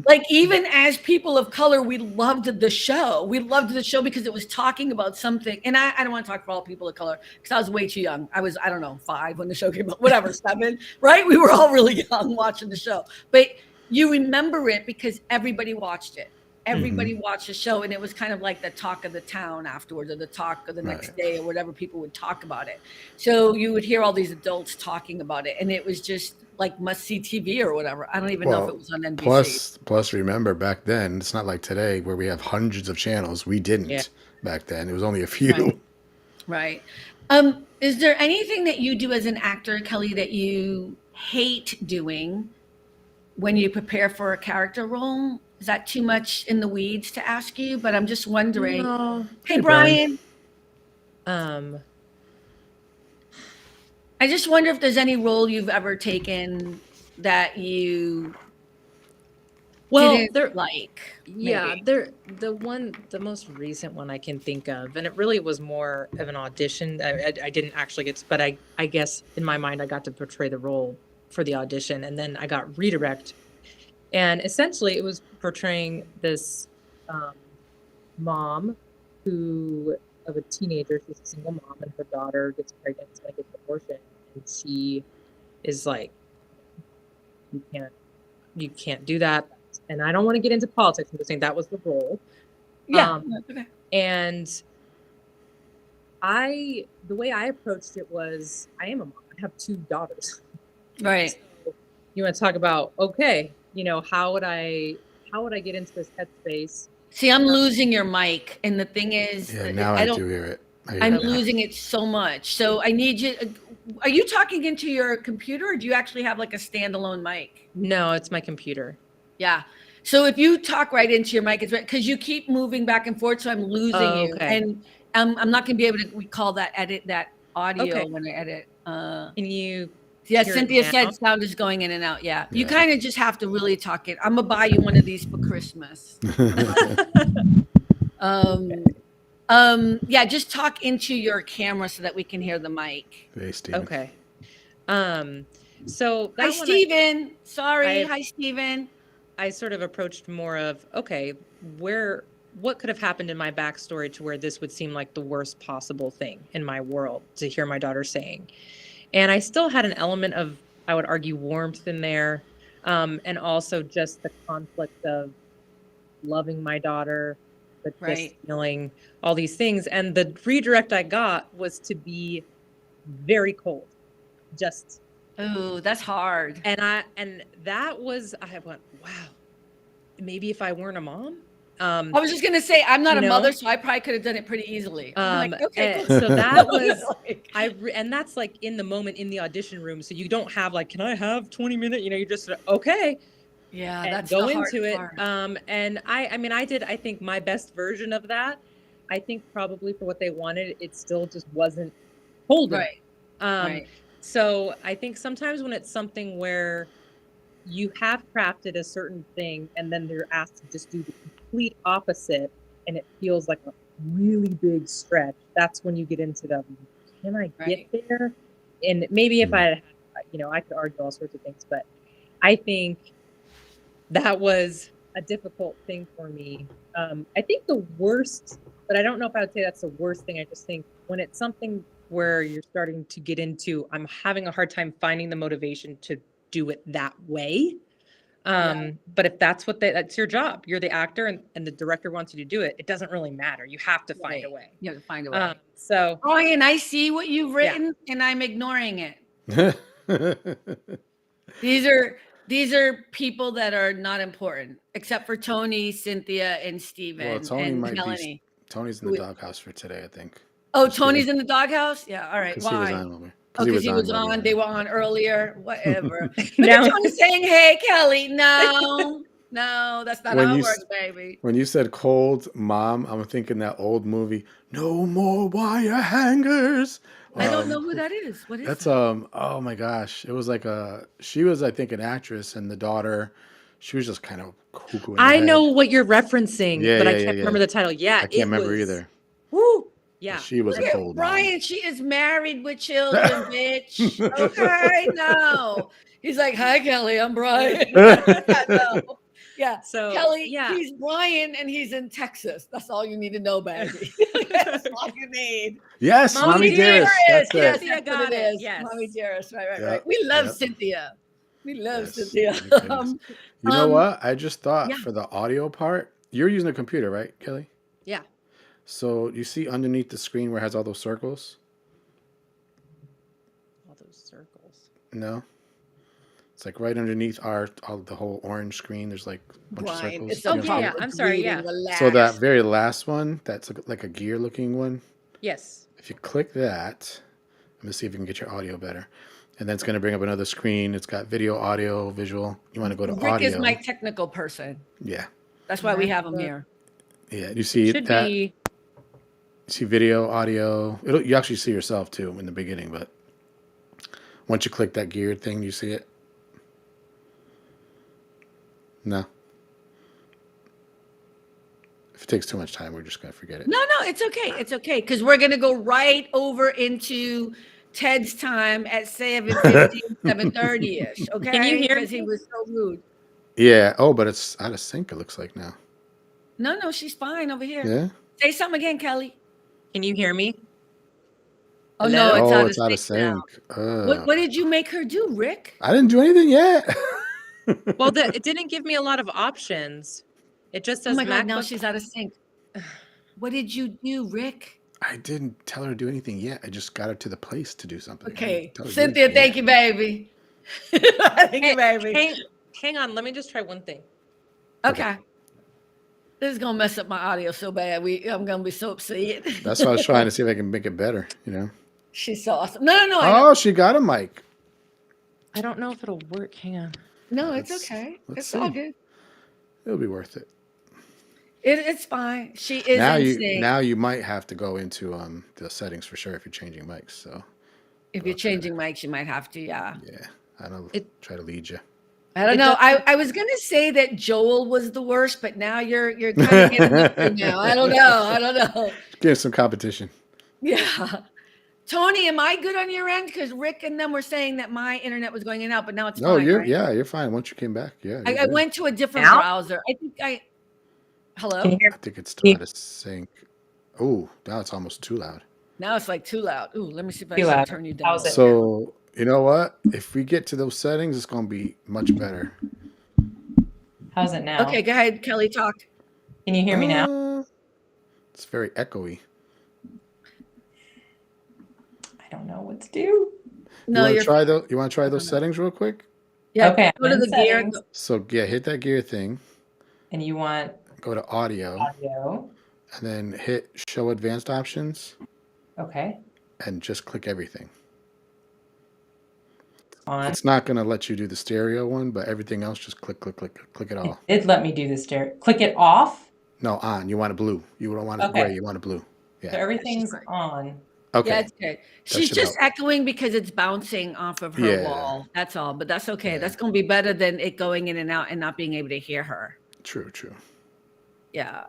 [SPEAKER 1] Like, even as people of color, we loved the show. We loved the show because it was talking about something. And I don't want to talk for all people of color because I was way too young. I was, I don't know, 5 when the show came out, whatever, 7, right? We were all really young watching the show. But you remember it because everybody watched it. Everybody watched the show, and it was kind of like the talk of the town afterwards, or the talk of the next day, or whatever people would talk about it. So you would hear all these adults talking about it, and it was just like must-see TV or whatever. I don't even know if it was on NBC.
[SPEAKER 2] Plus, remember back then, it's not like today where we have hundreds of channels. We didn't back then. It was only a few.
[SPEAKER 1] Right. Is there anything that you do as an actor, Kelly, that you hate doing when you prepare for a character role? Is that too much in the weeds to ask you? But I'm just wondering. No. Hey, Brian.
[SPEAKER 3] I
[SPEAKER 1] just wonder if there's any role you've ever taken that you didn't like.
[SPEAKER 3] Yeah, the most recent one I can think of, and it really was more of an audition. I didn't actually get to, but I guess in my mind I got to portray the role for the audition, and then I got redirect. And essentially, it was portraying this mom of a teenager. She's a single mom, and her daughter gets pregnant, is going to get an abortion, and she is like, "You can't do that." And I don't want to get into politics. I'm just saying that was the role.
[SPEAKER 1] Yeah.
[SPEAKER 3] Okay. And the way I approached it was, I am a mom. I have 2 daughters.
[SPEAKER 1] Right.
[SPEAKER 3] So you want to talk about, okay, you know, how would I get into this headspace?
[SPEAKER 1] See, I'm losing your mic, and the thing is,
[SPEAKER 2] now I do hear it.
[SPEAKER 1] I'm losing it so much. So I need you. Are you talking into your computer, or do you actually have like a standalone mic?
[SPEAKER 3] No, it's my computer.
[SPEAKER 1] Yeah. So if you talk right into your mic, it's because you keep moving back and forth, so I'm losing you, and I'm not going to be able to recall that audio when I edit.
[SPEAKER 3] Can you?
[SPEAKER 1] Yeah, Cynthia said sound is going in and out. Yeah. You kind of just have to really talk it. I'm gonna buy you one of these for Christmas. Yeah, just talk into your camera so that we can hear the mic.
[SPEAKER 2] Hey, Steven.
[SPEAKER 3] Okay. So
[SPEAKER 1] hi, Steven. Hi, Steven.
[SPEAKER 3] I sort of approached more of, okay, what could have happened in my backstory to where this would seem like the worst possible thing in my world to hear my daughter saying. And I still had an element of, I would argue, warmth in there. And also just the conflict of loving my daughter, but just feeling all these things. And the redirect I got was to be very cold. Just.
[SPEAKER 1] Oh, that's hard.
[SPEAKER 3] And I went, wow, maybe if I weren't a mom.
[SPEAKER 1] I was just going to say, I'm not a mother, so I probably could have done it pretty easily.
[SPEAKER 3] Like, okay, cool. So that was, and that's like in the moment in the audition room. So you don't have like, can I have 20 minutes? You know, you're just, okay.
[SPEAKER 1] Yeah, that's
[SPEAKER 3] go into it. And I did, I think, my best version of that. I think probably for what they wanted, it still just wasn't holding. Right. So I think sometimes when it's something where you have crafted a certain thing and then they're asked to just do the complete opposite and it feels like a really big stretch, that's when you get into the, can I get there? And maybe if I could argue all sorts of things, but I think that was a difficult thing for me. I think the worst, but I don't know if I would say that's the worst thing. I just think when it's something where you're starting to get into, I'm having a hard time finding the motivation to do it that way. But if that's that's your job, you're the actor and the director wants you to do it, it doesn't really matter. You have to find a way.
[SPEAKER 1] You have to find a way.
[SPEAKER 3] So
[SPEAKER 1] Brian, I see what you've written and I'm ignoring it. These are people that are not important, except for Tony, Cynthia, and Steven.
[SPEAKER 2] Well, Tony
[SPEAKER 1] and
[SPEAKER 2] might
[SPEAKER 1] Melanie.
[SPEAKER 2] Tony's in the doghouse for today, I think.
[SPEAKER 1] Oh, Tony's in the doghouse? Yeah, all right. Why? Because he was on. They were on earlier. Whatever. Look at Tony saying, "Hey, Kelly." No, that's not how it works, baby.
[SPEAKER 2] When you said cold mom, I'm thinking that old movie, No More Wire Hangers.
[SPEAKER 1] I don't know who that is. What is
[SPEAKER 2] that? Oh my gosh. It was like she was, I think, an actress, and the daughter, she was just kind of cuckoo.
[SPEAKER 3] I know what you're referencing, but I can't remember the title. Yeah,
[SPEAKER 2] I can't remember either.
[SPEAKER 3] Woo. Yeah.
[SPEAKER 2] She was a cold
[SPEAKER 1] Brian,
[SPEAKER 2] mom.
[SPEAKER 1] She is married with children, bitch. Okay, no. He's like, "Hi, Kelly, I'm Brian." No. Yeah. So Kelly, he's Brian and he's in Texas. That's all you need to know, baby. That's all you need.
[SPEAKER 2] Yes, Mommy Dearest.
[SPEAKER 1] Yes, that's what it is. Yes. Mommy Dearest. Right. We love Cynthia. We love Cynthia.
[SPEAKER 2] You know what? I just thought for the audio part, you're using a computer, right, Kelly?
[SPEAKER 3] Yeah.
[SPEAKER 2] So you see underneath the screen where it has all those circles?
[SPEAKER 3] All those circles.
[SPEAKER 2] No. It's like right underneath the whole orange screen. There's like a bunch of circles.
[SPEAKER 3] I'm sorry. Yeah.
[SPEAKER 2] So that very last one, that's like a gear looking one.
[SPEAKER 3] Yes.
[SPEAKER 2] If you click that, let me see if you can get your audio better. And then it's going to bring up another screen. It's got video, audio, visual. You want to go to audio.
[SPEAKER 1] Rick is my technical person.
[SPEAKER 2] Yeah.
[SPEAKER 1] That's why we have him here.
[SPEAKER 2] Yeah. You see that? You see video, audio. You actually see yourself too in the beginning, but once you click that geared thing, you see it? No. If it takes too much time, we're just going to forget it.
[SPEAKER 1] No, it's okay. It's okay. Because we're going to go right over into Ted's time at 7:50, 7:30-ish. Okay.
[SPEAKER 3] Can you hear?
[SPEAKER 1] Because he was so rude.
[SPEAKER 2] Yeah. Oh, but it's out of sync, it looks like now.
[SPEAKER 1] No, she's fine over here.
[SPEAKER 2] Yeah.
[SPEAKER 1] Say something again, Kelly.
[SPEAKER 3] Can you hear me?
[SPEAKER 1] Oh, no,
[SPEAKER 2] it's out of sync.
[SPEAKER 1] What did you make her do, Rick?
[SPEAKER 2] I didn't do anything yet.
[SPEAKER 3] Well, it didn't give me a lot of options. It just says,
[SPEAKER 1] "Oh my God, now she's out of sync." What did you do, Rick?
[SPEAKER 2] I didn't tell her to do anything yet. I just got her to the place to do something.
[SPEAKER 1] Okay. Cynthia, thank you, baby. Thank you, baby.
[SPEAKER 3] Hang on. Let me just try one thing.
[SPEAKER 1] Okay. This is going to mess up my audio so bad. I'm going to be so upset.
[SPEAKER 2] That's why I was trying to see if I can make it better,
[SPEAKER 1] She's so awesome. No.
[SPEAKER 2] Oh, she got a mic.
[SPEAKER 3] I don't know if it'll work. Hang on.
[SPEAKER 1] No, it's okay. It's all good.
[SPEAKER 2] It'll be worth it.
[SPEAKER 1] It's fine. She is in sync.
[SPEAKER 2] Now you might have to go into the settings for sure if you're changing mics. So
[SPEAKER 1] if you're changing mics, you might have to,
[SPEAKER 2] Yeah, I don't try to lead you.
[SPEAKER 1] I don't know. I was gonna say that Joel was the worst, but now you're kind of getting up there now. I don't know.
[SPEAKER 2] Give some competition.
[SPEAKER 1] Yeah. Tony, am I good on your end? Because Rick and them were saying that my internet was going in and out, but now it's fine.
[SPEAKER 2] You're fine. Once you came back,
[SPEAKER 1] I went to a different browser. Hello?
[SPEAKER 2] I think it's still out of sync. Oh, now it's almost too loud.
[SPEAKER 1] Now it's like too loud. Ooh, let me see if I can turn you down.
[SPEAKER 2] So, you know what? If we get to those settings, it's going to be much better.
[SPEAKER 3] How's it now?
[SPEAKER 1] Okay, go ahead, Kelly, talk.
[SPEAKER 3] Can you hear me now?
[SPEAKER 2] It's very echoey.
[SPEAKER 3] I don't know what to do.
[SPEAKER 1] No,
[SPEAKER 2] you want to try those settings real quick?
[SPEAKER 1] Yeah. Okay. Go to the gear.
[SPEAKER 2] So, hit that gear thing.
[SPEAKER 3] And you want...
[SPEAKER 2] Go to audio. And then hit show advanced options.
[SPEAKER 3] Okay.
[SPEAKER 2] And just click everything.
[SPEAKER 3] On.
[SPEAKER 2] It's not going to let you do the stereo one, but everything else, just click it all.
[SPEAKER 3] It let me do the stereo. Click it off?
[SPEAKER 2] No, on. You want it blue. You don't want it gray. You want it blue. Yeah.
[SPEAKER 3] So everything's on.
[SPEAKER 2] Okay.
[SPEAKER 1] Yeah, it's good. She's just echoing because it's bouncing off of her wall. That's all. But that's okay. Yeah. That's going to be better than it going in and out and not being able to hear her.
[SPEAKER 2] True.
[SPEAKER 1] Yeah.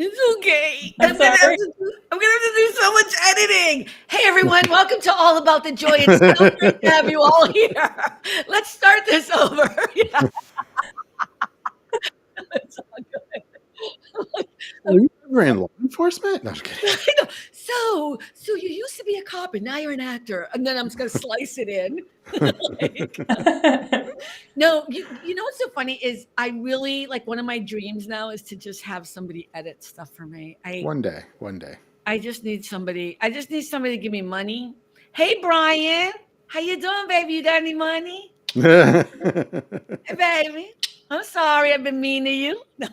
[SPEAKER 1] It's okay.
[SPEAKER 5] I'm
[SPEAKER 1] gonna have
[SPEAKER 5] sorry.
[SPEAKER 1] to do so much editing. Hey everyone, welcome to All About the Joy. It's so great to have you all here. Let's start this over. Yeah. It's all good.
[SPEAKER 2] Are you ever in law enforcement? No, I'm just kidding.
[SPEAKER 1] I know. So you used to be a cop and now you're an actor, and then I'm just gonna slice it in. No, you know what's so funny is I really like one of my dreams now is to just have somebody edit stuff for me.
[SPEAKER 2] One day.
[SPEAKER 1] I just need somebody to give me money. Hey Brian, how you doing, baby? You got any money? Hey baby. I'm sorry, I've been mean to you. No.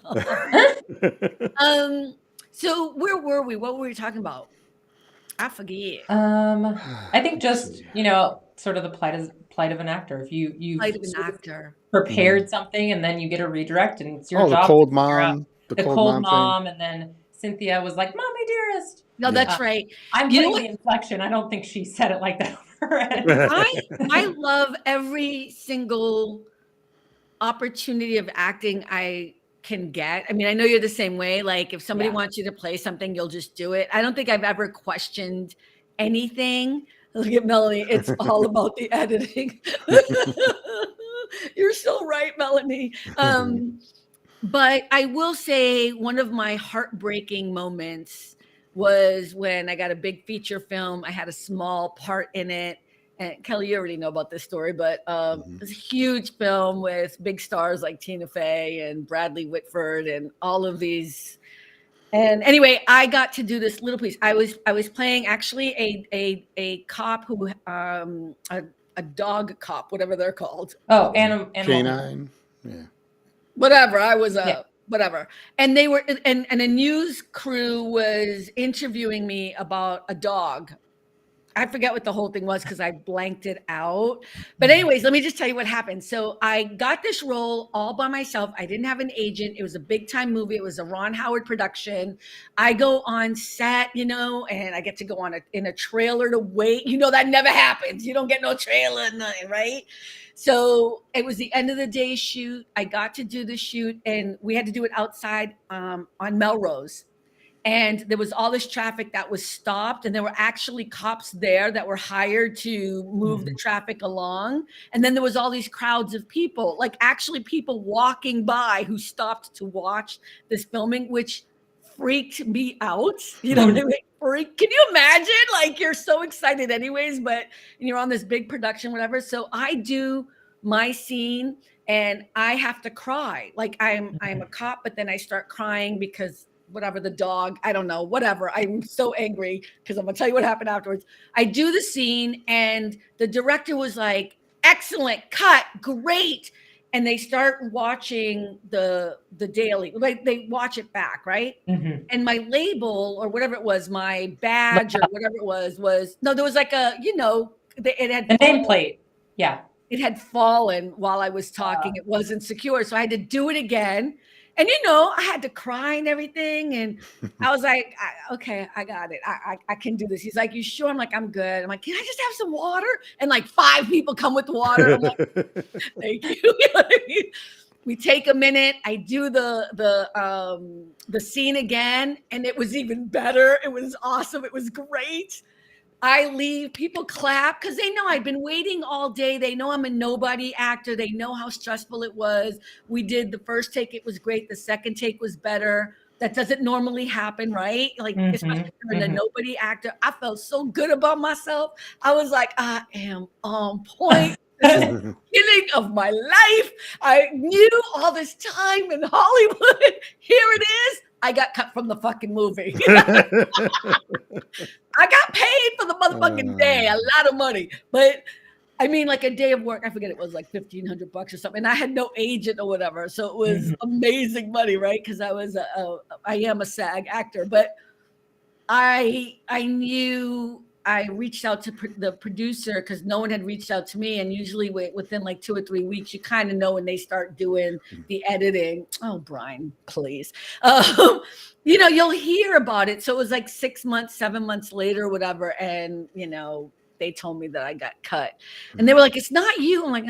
[SPEAKER 1] So where were we? What were we talking about? I forget.
[SPEAKER 5] I think just, sort of the plight of an actor. If you
[SPEAKER 1] Plight of an actor.
[SPEAKER 5] prepared something and then you get a redirect and it's your job.
[SPEAKER 2] The cold mom.
[SPEAKER 5] The cold mom, and then Cynthia was like, "Mommy dearest."
[SPEAKER 1] No, that's right.
[SPEAKER 5] I'm putting the inflection. I don't think she said it like that.
[SPEAKER 1] I love every single opportunity of acting I can get. I mean, I know you're the same way. Like if somebody wants you to play something, you'll just do it. I don't think I've ever questioned anything. Look at Melanie. It's all about the editing. You're so right, Melanie. But I will say one of my heartbreaking moments was when I got a big feature film. I had a small part in it. And Kelly, you already know about this story, but it was a huge film with big stars like Tina Fey and Bradley Whitford and all of these. And anyway, I got to do this little piece. I was playing actually a cop who a dog cop, whatever they're called.
[SPEAKER 5] Oh, animal
[SPEAKER 2] canine. Yeah.
[SPEAKER 1] Whatever. I was whatever. And they were and a news crew was interviewing me about a dog. I forget what the whole thing was because I blanked it out. But anyways, let me just tell you what happened. So I got this role all by myself. I didn't have an agent. It was a big time movie. It was a Ron Howard production. I go on set, and I get to go in a trailer to wait. That never happens. You don't get no trailer, nothing, right? So it was the end of the day shoot. I got to do the shoot and we had to do it outside on Melrose. And there was all this traffic that was stopped, and there were actually cops there that were hired to move the traffic along. And then there was all these crowds of people, like actually people walking by who stopped to watch this filming, which freaked me out. Can you imagine? Like you're so excited anyways, but you're on this big production, whatever. So I do my scene and I have to cry. Like I'm a cop, but then I start crying because whatever, the dog, I don't know, whatever. I'm so angry because I'm gonna tell you what happened afterwards. I do the scene and the director was like, excellent, cut, great. And they start watching the daily, like they watch it back, right? Mm-hmm. And my label or whatever it was, my badge or whatever it was no, there was like it had
[SPEAKER 5] a nameplate. Yeah.
[SPEAKER 1] It had fallen while I was talking. It wasn't secure. So I had to do it again. And, I had to cry and everything. And I was like, okay, I got it. I can do this. He's like, you sure? I'm like, I'm good. I'm like, can I just have some water? And like 5 people come with water. I'm like, thank you. You know what I mean? We take a minute. I do the scene again. And it was even better. It was awesome. It was great. I leave, people clap because they know I've been waiting all day. They know I'm a nobody actor. They know how stressful it was. We did the first take. It was great. The second take was better. That doesn't normally happen, right? Like, especially when a nobody actor. I felt so good about myself. I was like, I am on point. This is the beginning of my life. I knew all this time in Hollywood. Here it is. I got cut from the fucking movie. I got paid for the motherfucking day, a lot of money. But I mean, like a day of work, I forget it was like $1,500 or something. And I had no agent or whatever. So it was amazing money, right? Because I am a SAG actor. But I knew I reached out to the producer because no one had reached out to me. And usually within like 2 or 3 weeks, you kind of know when they start doing the editing. Oh, Brian, please. You'll hear about it. So it was like 6 months, 7 months later, whatever. And, they told me that I got cut. And they were like, it's not you. I'm like,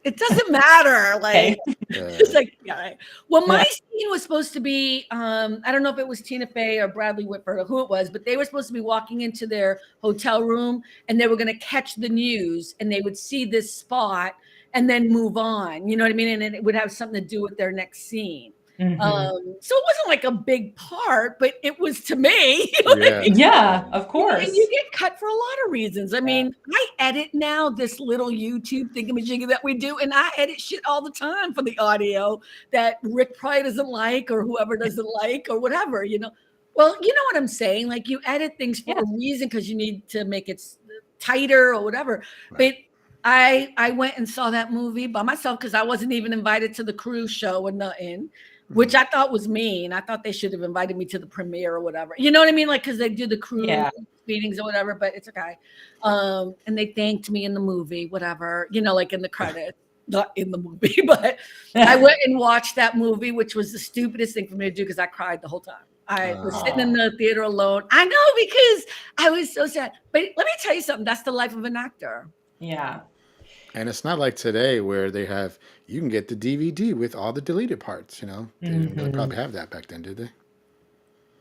[SPEAKER 1] it doesn't matter. Like, It's like, yeah. Well, my scene was supposed to be, I don't know if it was Tina Fey or Bradley Whitford or who it was, but they were supposed to be walking into their hotel room and they were going to catch the news and they would see this spot and then move on. You know what I mean? And it would have something to do with their next scene.
[SPEAKER 5] Mm-hmm.
[SPEAKER 1] So it wasn't like a big part, but it was to me. You know
[SPEAKER 5] I mean? Yeah, of course.
[SPEAKER 1] And you get cut for a lot of reasons. I mean, I edit now this little YouTube thingamajiggy that we do, and I edit shit all the time for the audio that Rick probably doesn't like or whoever doesn't like or whatever, you know. Well, you know what I'm saying? Like you edit things for a reason because you need to make it tighter or whatever. Right. But I went and saw that movie by myself because I wasn't even invited to the cruise show or nothing, which I thought was mean. I thought they should have invited me to the premiere or whatever. You know what I mean? Like, because they do the cruise meetings or whatever, but it's okay. And they thanked me in the movie, whatever, you know, like in the credits, not in the movie, but I went and watched that movie, which was the stupidest thing for me to do because I cried the whole time. I was sitting in the theater alone. I know, because I was so sad. But let me tell you something. That's the life of an actor.
[SPEAKER 5] Yeah.
[SPEAKER 2] And it's not like today where you can get the DVD with all the deleted parts, you know. They didn't really probably have that back then, did they?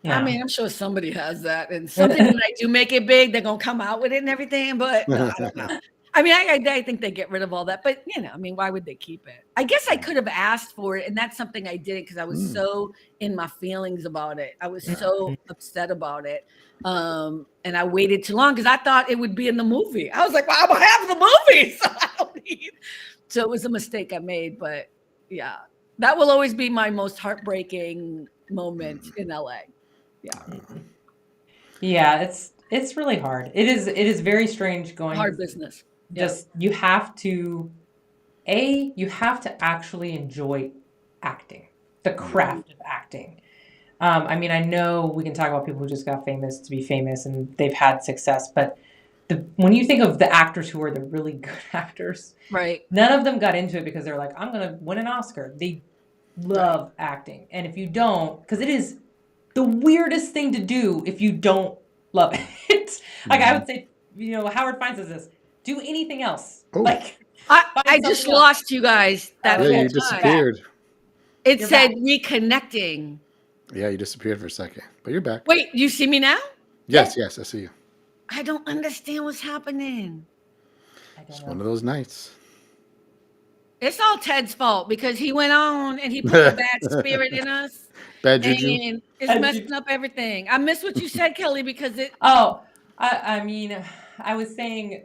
[SPEAKER 5] No.
[SPEAKER 1] I mean, I'm sure somebody has that. And something when I do make it big, they're going to come out with it and everything. But no, I don't know. I mean, I think they get rid of all that. But, you know, I mean, why would they keep it? I guess I could have asked for it. And that's something I did because I was so in my feelings about it. I was so upset about it. And I waited too long because I thought it would be in the movie. I was like, well, I'm going to have the movie. So I don't need. So it was a mistake I made. But, yeah, that will always be my most heartbreaking moment in LA. Yeah.
[SPEAKER 5] Yeah, it's really hard. It is very strange going
[SPEAKER 1] hard business.
[SPEAKER 5] Just you have to actually enjoy acting, the craft of acting. I mean, I know we can talk about people who just got famous to be famous and they've had success, but when you think of the actors who are the really good actors,
[SPEAKER 1] right?
[SPEAKER 5] None of them got into it because they're like, I'm going to win an Oscar. They love acting. And if you don't, because it is the weirdest thing to do if you don't love it. Like I would say, you know, Howard Fine says this, do anything else.
[SPEAKER 2] Oh.
[SPEAKER 5] Like
[SPEAKER 1] I just lost you guys. That
[SPEAKER 2] yeah, you disappeared.
[SPEAKER 1] It said reconnecting.
[SPEAKER 2] Yeah, you disappeared for a second, but you're back.
[SPEAKER 1] Wait, you see me now?
[SPEAKER 2] Yes, I see you.
[SPEAKER 1] I don't understand what's happening.
[SPEAKER 2] It's one of those nights.
[SPEAKER 1] It's all Ted's fault because he went on and he put a bad spirit in us.
[SPEAKER 2] Bad juju.
[SPEAKER 1] And it's messing up everything. I missed what you said, Kelly, because it.
[SPEAKER 5] Oh, I mean, I was saying.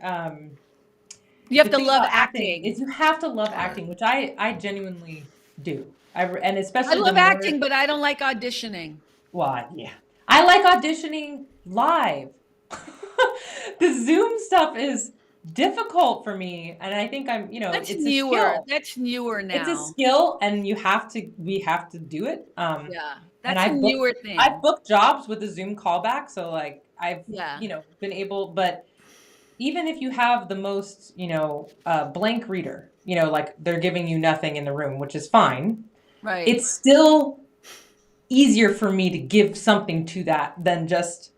[SPEAKER 1] You have to love acting.
[SPEAKER 5] You have to love acting, which I genuinely do. And especially
[SPEAKER 1] I love acting, but I don't like auditioning.
[SPEAKER 5] Well, yeah. I like auditioning live. The Zoom stuff is difficult for me, and I think I'm, you know,
[SPEAKER 1] it's
[SPEAKER 5] newer.
[SPEAKER 1] A skill. That's newer now.
[SPEAKER 5] It's a skill, and we have to do it.
[SPEAKER 1] Yeah, that's a newer thing.
[SPEAKER 5] I've booked jobs with a Zoom callback, so like I've you know been able, but even if you have the most, you know, blank reader, you know, like they're giving you nothing in the room, which is fine.
[SPEAKER 1] Right.
[SPEAKER 5] It's still easier for me to give something to that than just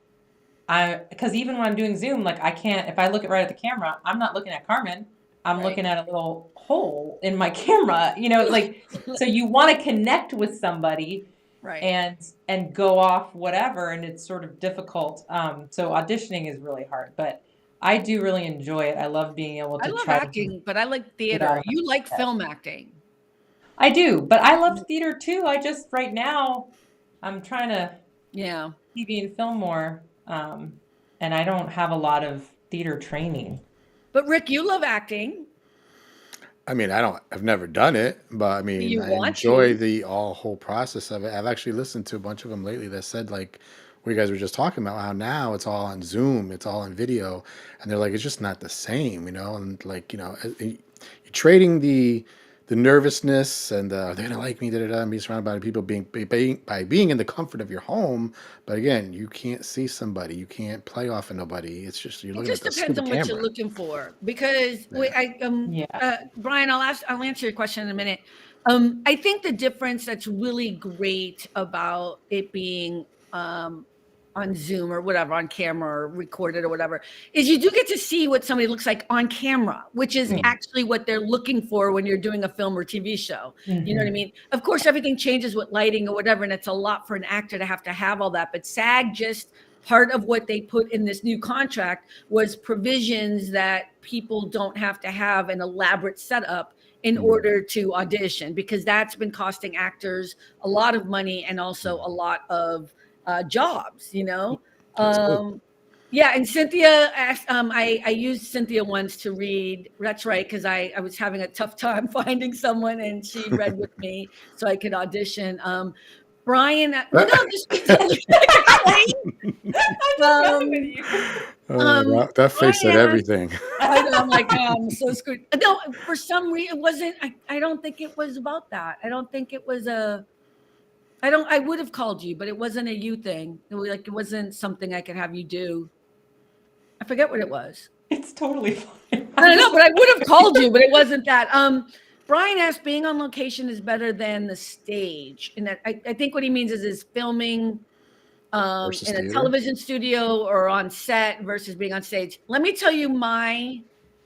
[SPEAKER 5] because even when I'm doing Zoom, like I can't, if I look right at the camera, I'm not looking at Carmen. I'm looking at a little hole in my camera, you know, like, so you want to connect with somebody and go off whatever. And it's sort of difficult. So auditioning is really hard, but I do really enjoy it. I love being able to
[SPEAKER 1] try acting, but I like theater. You like film acting.
[SPEAKER 5] I do, but I love theater too. I just, right now, I'm trying to TV and film more. And I don't have a lot of theater training.
[SPEAKER 1] But Rick, you love acting.
[SPEAKER 2] I mean, I've never done it, but I mean, I enjoy the whole process of it. I've actually listened to a bunch of them lately that said like, what you guys were just talking about, how now it's all on Zoom, it's all on video, and they're like, it's just not the same, you know, and like, you know, you're trading the nervousness and they're gonna like me, and be surrounded by people by being in the comfort of your home. But again, you can't see somebody, you can't play off of nobody. It's just you're looking at the
[SPEAKER 1] depends on what you're looking for. Because Brian, I'll answer your question in a minute. I think the difference that's really great about it being on Zoom or whatever, on camera or recorded or whatever, is you do get to see what somebody looks like on camera, which is actually what they're looking for when you're doing a film or TV show. You know what I mean? Of course, everything changes with lighting or whatever, and it's a lot for an actor to have all that. But SAG just, part of what they put in this new contract was provisions that people don't have to have an elaborate setup in order to audition, because that's been costing actors a lot of money and also a lot of jobs, you know? Yeah, and Cynthia asked, I used Cynthia once to read. That's right, because I was having a tough time finding someone, and she read with me so I could audition. Brian, no, just
[SPEAKER 2] that face said everything.
[SPEAKER 1] I know, I'm like, oh, I'm so screwed. No, for some reason, it wasn't. I don't think it was about that. I don't think it was a. I would have called you, but it wasn't a you thing. It wasn't something I could have you do. I forget what it was.
[SPEAKER 5] It's totally fine.
[SPEAKER 1] I don't know, but I would have called you, but it wasn't that. Brian asked, being on location is better than the stage. And that I think what he means is filming in a television studio or on set versus being on stage. Let me tell you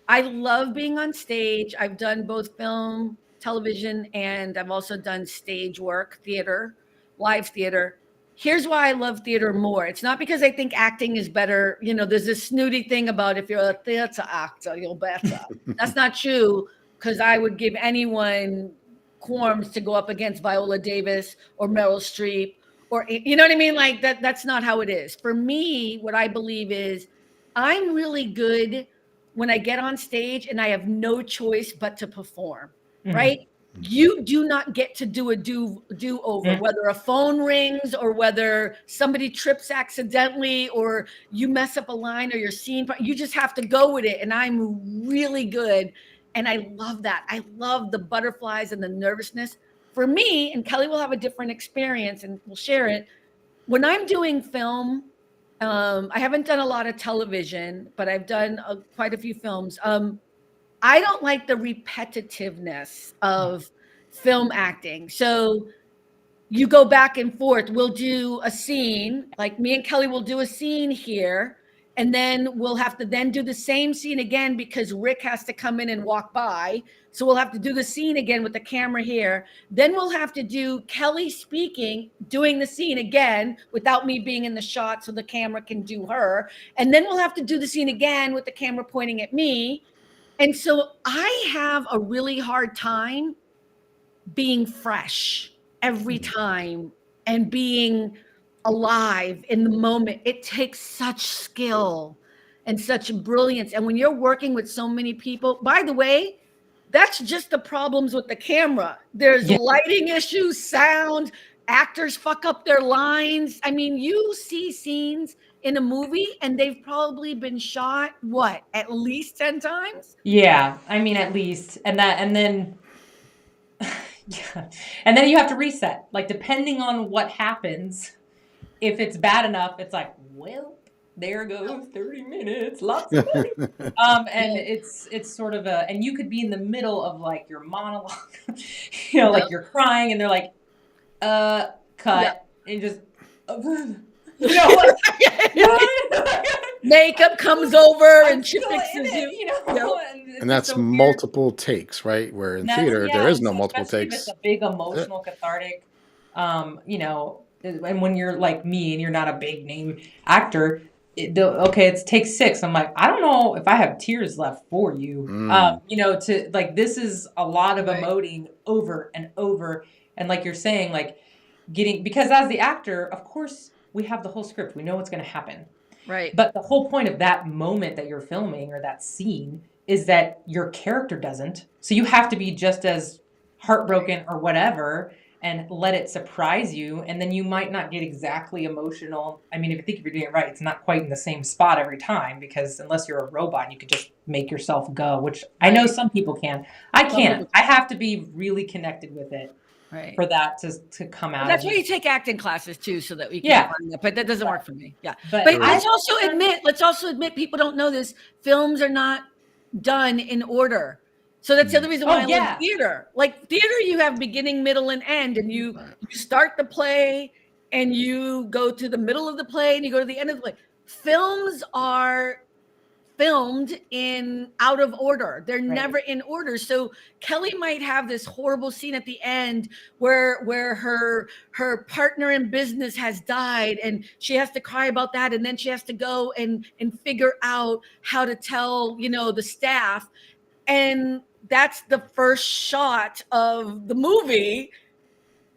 [SPEAKER 1] I love being on stage. I've done both film, television, and I've also done stage work, theater, live theater. Here's why I love theater more. It's not because I think acting is better. You know, there's this snooty thing about if you're a theater actor, you're better. That's not true, because I would give anyone qualms to go up against Viola Davis or Meryl Streep, or, you know what I mean? Like that's not how it is. For me, what I believe is I'm really good when I get on stage and I have no choice but to perform, right? You do not get to do a do-over, whether a phone rings or whether somebody trips accidentally or you mess up a line or your scene. You just have to go with it. And I'm really good. And I love that. I love the butterflies and the nervousness. For me, and Kelly will have a different experience and we'll share it. When I'm doing film, I haven't done a lot of television, but I've done quite a few films. I don't like the repetitiveness of film acting. So you go back and forth. We'll do a scene, like me and Kelly will do a scene here, and then we'll have to then do the same scene again because Rick has to come in and walk by. So we'll have to do the scene again with the camera here. Then we'll have to do Kelly speaking, doing the scene again without me being in the shot so the camera can do her. And then we'll have to do the scene again with the camera pointing at me. And so I have a really hard time being fresh every time and being alive in the moment. It takes such skill and such brilliance. And when you're working with so many people, by the way, that's just the problems with the camera. There's lighting issues, sound, actors fuck up their lines. I mean, you see scenes in a movie and they've probably been shot at least 10 times.
[SPEAKER 5] Yeah, I mean, at least. And then and then you have to reset, like, depending on what happens. If it's bad enough, it's like, well, there goes 30 minutes, lots of money. And it's sort of and you could be in the middle of like your monologue, like you're crying and they're like, cut, and just,
[SPEAKER 1] makeup comes over and she fixes you.
[SPEAKER 2] And that's so multiple takes, right? Where in theater, there is no multiple takes.
[SPEAKER 5] It's a big emotional, cathartic, and when you're like me and you're not a big name actor, it's take 6. I'm like, I don't know if I have tears left for you. To like, this is a lot of emoting over and over. And like you're saying, like because as the actor, of course, we have the whole script. We know what's going to happen.
[SPEAKER 1] Right.
[SPEAKER 5] But the whole point of that moment that you're filming or that scene is that your character doesn't. So you have to be just as heartbroken or whatever and let it surprise you. And then you might not get exactly emotional. I mean, if you're doing it right, it's not quite in the same spot every time, because unless you're a robot, you could just make yourself go, which I know some people can. I can't. I have to be really connected with it. Right. For that to come out.
[SPEAKER 1] That's why you take acting classes too, so that we can find that. But that doesn't work for me. Yeah. But let's also admit people don't know this. Films are not done in order. So that's the other reason why I love theater. Like theater, you have beginning, middle, and end, and you start the play and you go to the middle of the play and you go to the end of the play. Films are filmed in out of order. They're never in order. So Kelly might have this horrible scene at the end where her partner in business has died and she has to cry about that, and then she has to go and figure out how to tell, the staff, and that's the first shot of the movie.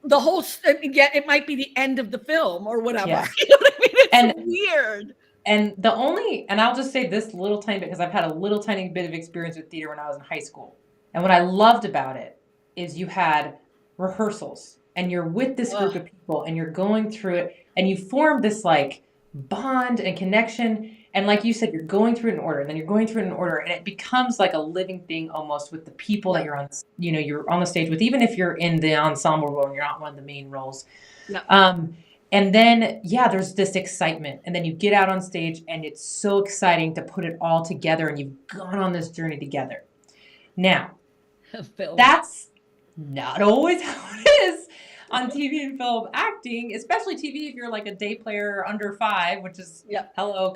[SPEAKER 1] The whole, yet it might be the end of the film or whatever.
[SPEAKER 5] Yeah.
[SPEAKER 1] You know what I mean? It's weird.
[SPEAKER 5] And I'll just say this little tiny bit, because I've had a little tiny bit of experience with theater when I was in high school. And what I loved about it is you had rehearsals and you're with this group of people and you're going through it and you form this like bond and connection. And like you said, you're going through it in order, and then you're going through it in order, and it becomes like a living thing almost with the people that you're on, you're on the stage with, even if you're in the ensemble role and you're not one of the main roles. And then, there's this excitement. And then you get out on stage and it's so exciting to put it all together, and you've gone on this journey together. Now, that's not always how it is on TV and film acting, especially TV if you're like a day player under 5, which is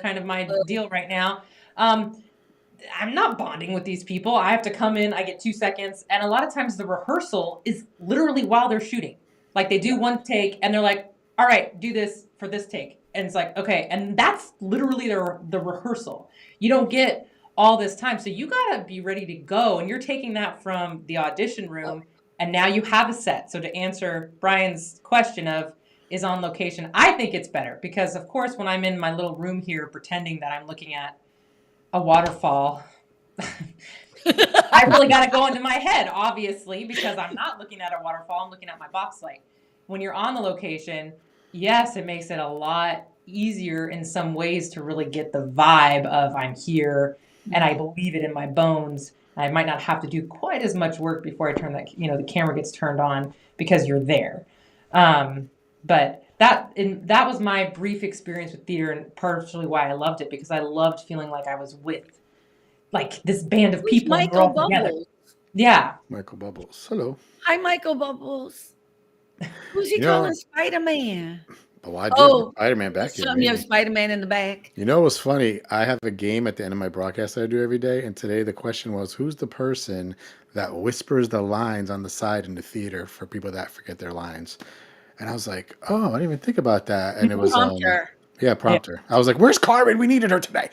[SPEAKER 5] kind of my deal right now. I'm not bonding with these people. I have to come in, I get 2 seconds. And a lot of times the rehearsal is literally while they're shooting. Like they do one take and they're like, all right, do this for this take. And it's like, okay. And that's literally the rehearsal. You don't get all this time. So you got to be ready to go. And you're taking that from the audition room. And now you have a set. So to answer Brian's question of is on location, I think it's better because, of course, when I'm in my little room here pretending that I'm looking at a waterfall, I really got to go into my head, obviously, because I'm not looking at a waterfall. I'm looking at my box light. When you're on the location, yes, it makes it a lot easier in some ways to really get the vibe of I'm here and I believe it in my bones. I might not have to do quite as much work before I turn that, the camera gets turned on because you're there. But that was my brief experience with theater, and partially why I loved it, because I loved feeling like I was with like this band of people.
[SPEAKER 1] Michael Bubbles.
[SPEAKER 5] Yeah.
[SPEAKER 2] Michael Bubbles. Hello.
[SPEAKER 1] Hi, Michael Bubbles. Who's he calling Spider-Man?
[SPEAKER 2] Oh, I do. Spider-Man back here.
[SPEAKER 1] You have Spider-Man in the back.
[SPEAKER 2] You know what's funny? I have a game at the end of my broadcast that I do every day, and today the question was, who's the person that whispers the lines on the side in the theater for people that forget their lines? And I was like, oh, I didn't even think about that. And it was
[SPEAKER 1] Prompter.
[SPEAKER 2] Prompter. I was like, where's Carmen? We needed her today.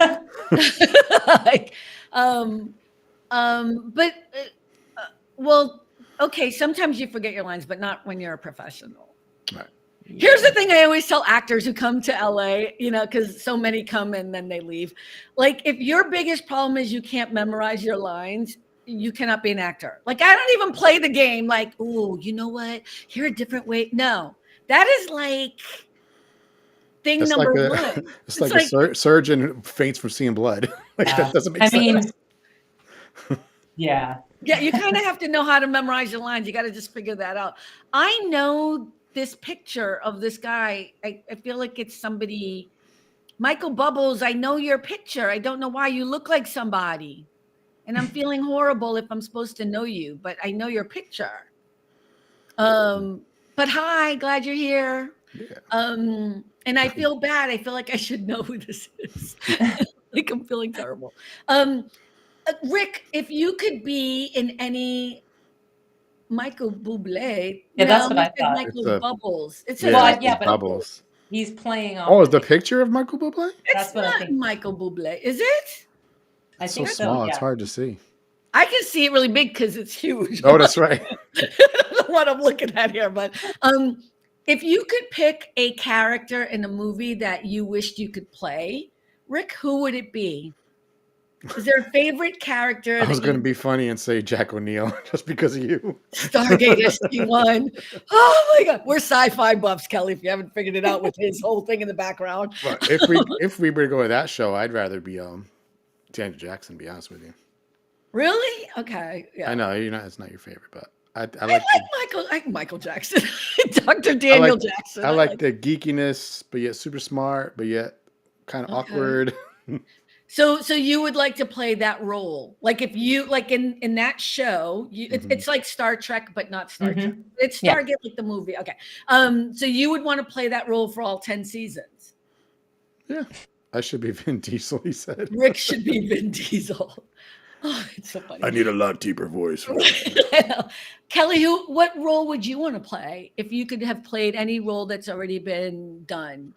[SPEAKER 1] Okay, sometimes you forget your lines, but not when you're a professional.
[SPEAKER 2] Right.
[SPEAKER 1] Here's the thing I always tell actors who come to LA, because so many come and then they leave. Like, if your biggest problem is you can't memorize your lines, you cannot be an actor. Like, I don't even play the game like, oh, you know what? Here a different way. No, that is like thing number one.
[SPEAKER 2] It's like a surgeon who faints from seeing blood. That doesn't make sense.
[SPEAKER 5] Yeah,
[SPEAKER 1] you kind of have to know how to memorize your lines. You got to just figure that out. I know this picture of this guy. I feel like it's somebody. Michael Bubbles, I know your picture. I don't know why you look like somebody. And I'm feeling horrible if I'm supposed to know you, but I know your picture. But hi, glad you're here.
[SPEAKER 2] Yeah.
[SPEAKER 1] And I feel bad. I feel like I should know who this is. Like, I'm feeling terrible. Rick, if you could be in any Michael Bublé.
[SPEAKER 5] Yeah, that's what I thought.
[SPEAKER 1] Michael Bubbles. It
[SPEAKER 5] says
[SPEAKER 1] but
[SPEAKER 2] Bubbles.
[SPEAKER 5] He's playing on.
[SPEAKER 2] Oh, is the picture of Michael Bublé?
[SPEAKER 1] It's not Michael Bublé, is it?
[SPEAKER 2] I think so. Small, it's hard to see.
[SPEAKER 1] I can see it really big because it's huge.
[SPEAKER 2] Oh, that's right.
[SPEAKER 1] What I'm looking at here, but if you could pick a character in a movie that you wished you could play, Rick, who would it be? Is there a favorite character?
[SPEAKER 2] I was going to be funny and say Jack O'Neill just because of you.
[SPEAKER 1] Stargate SG-1. Oh my God, we're sci-fi buffs, Kelly. If you haven't figured it out with his whole thing in the background.
[SPEAKER 2] But if we were to go to that show, I'd rather be Daniel Jackson. To be honest with you.
[SPEAKER 1] Really? Okay. Yeah.
[SPEAKER 2] I know it's not your favorite, but I
[SPEAKER 1] like Michael Jackson, Dr. Daniel Jackson.
[SPEAKER 2] I like the geekiness, but yet super smart, but yet kind of awkward.
[SPEAKER 1] So you would like to play that role, like if you like in that show, it's like Star Trek, but not Star Trek. It's Stargate, like the movie. Okay, so you would want to play that role for all 10 seasons.
[SPEAKER 2] Yeah, I should be Vin Diesel. He said
[SPEAKER 1] Rick should be Vin Diesel. Oh, it's so funny.
[SPEAKER 2] I need a lot deeper voice.
[SPEAKER 1] Kelly, what role would you want to play if you could have played any role that's already been done?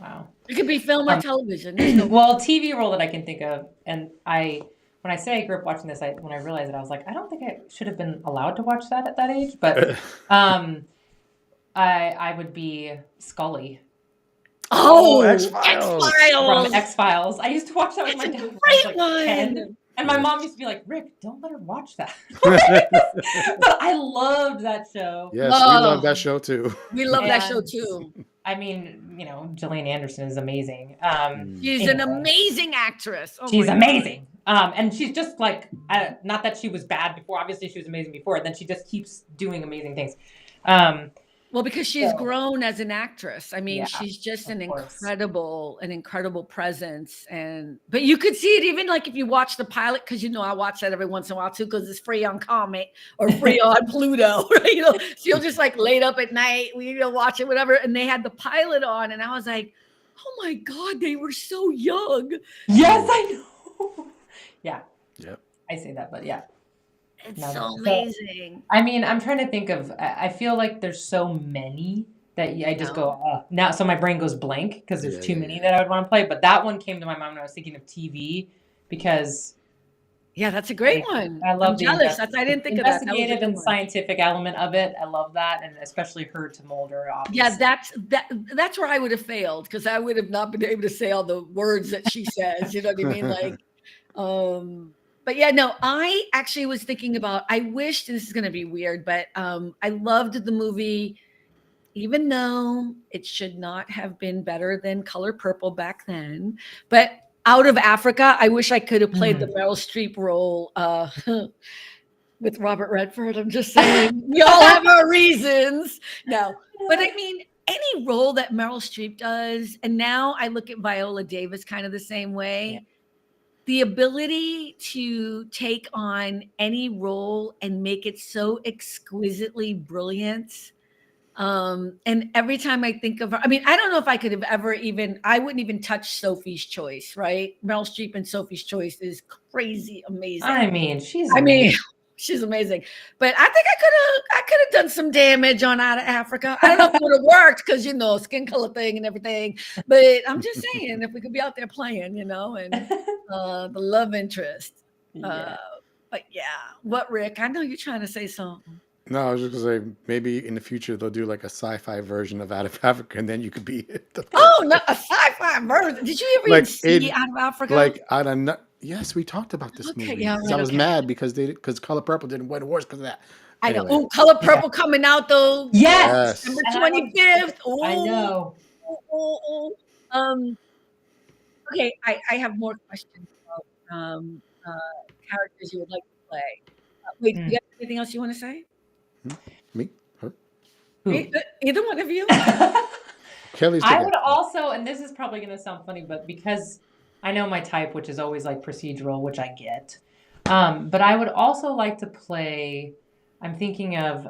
[SPEAKER 5] Wow.
[SPEAKER 1] It could be film or television.
[SPEAKER 5] Well, TV role that I can think of, and when I say I grew up watching this, when I realized it, I was like, I don't think I should have been allowed to watch that at that age, but I would be Scully.
[SPEAKER 1] Oh, X-Files.
[SPEAKER 5] From X-Files. I used to watch that with my dad when I was like 10. And my mom used to be like, Rick, don't let her watch that. But I loved that show.
[SPEAKER 2] Yes, we love that show too.
[SPEAKER 1] We love that show too.
[SPEAKER 5] I mean, Gillian Anderson is amazing.
[SPEAKER 1] She's an amazing actress. Oh,
[SPEAKER 5] she's amazing. And she's just like, not that she was bad before. Obviously, she was amazing before. And then she just keeps doing amazing things.
[SPEAKER 1] Well, because she's grown as an actress. I mean, she's just an incredible presence. But you could see it even like if you watch the pilot, because I watch that every once in a while too, because it's free on Comet or free on Pluto. Right? So you'll just like late up at night, watch it, whatever. And they had the pilot on, and I was like, oh my God, they were so young.
[SPEAKER 5] Yes, I know. Yeah.
[SPEAKER 2] Yep.
[SPEAKER 5] I say that, but yeah.
[SPEAKER 1] It's so amazing.
[SPEAKER 5] I mean, I'm trying to think of, I feel like there's so many that I just go, now, so my brain goes blank because there's too many that I would want to play. But that one came to my mind when I was thinking of TV because.
[SPEAKER 1] Yeah, that's a great one.
[SPEAKER 5] I love
[SPEAKER 1] the jealous. I didn't think of that.
[SPEAKER 5] Investigative and scientific element of it. I love that. And especially her to Mulder, obviously.
[SPEAKER 1] Yeah, that's where I would have failed because I would have not been able to say all the words that she says. You know what I mean? Like, but yeah, no, I actually was thinking about, I wish, this is going to be weird, but I loved the movie, even though it should not have been better than Color Purple back then. But Out of Africa, I wish I could have played the Meryl Streep role with Robert Redford. I'm just saying, we all have our reasons. No, but I mean, any role that Meryl Streep does, and now I look at Viola Davis kind of the same way. Yeah. The ability to take on any role and make it so exquisitely brilliant. And every time I think of her, I mean, I don't know if I could have ever I wouldn't even touch Sophie's Choice, right? Meryl Streep and Sophie's Choice is crazy amazing.
[SPEAKER 5] I mean, she's
[SPEAKER 1] amazing. But I think I could have done some damage on Out of Africa. I don't know if it would have worked because, skin color thing and everything. But I'm just saying, if we could be out there playing, and the love interest.
[SPEAKER 5] Yeah.
[SPEAKER 1] But yeah, what, Rick? I know you're trying to say something.
[SPEAKER 2] No, I was just going to say, maybe in the future they'll do like a sci-fi version of Out of Africa, and then you could be
[SPEAKER 1] no, a sci-fi version. Did you ever even see Out of Africa?
[SPEAKER 2] Yes, we talked about this movie.
[SPEAKER 1] Yeah,
[SPEAKER 2] I was mad because Color Purple didn't win awards because of that.
[SPEAKER 1] Anyway. I know. Oh, Color Purple coming out though.
[SPEAKER 5] Yes.
[SPEAKER 1] December 25th.
[SPEAKER 5] I know.
[SPEAKER 1] Okay, I have more questions about characters you would like to play. Wait, do you have anything else you want to say?
[SPEAKER 2] Me? Her?
[SPEAKER 1] Either one of you?
[SPEAKER 2] Kelly's.
[SPEAKER 5] I would also, and this is probably going to sound funny, but because I know my type, which is always like procedural, which I get. But I would also like to play, I'm thinking of,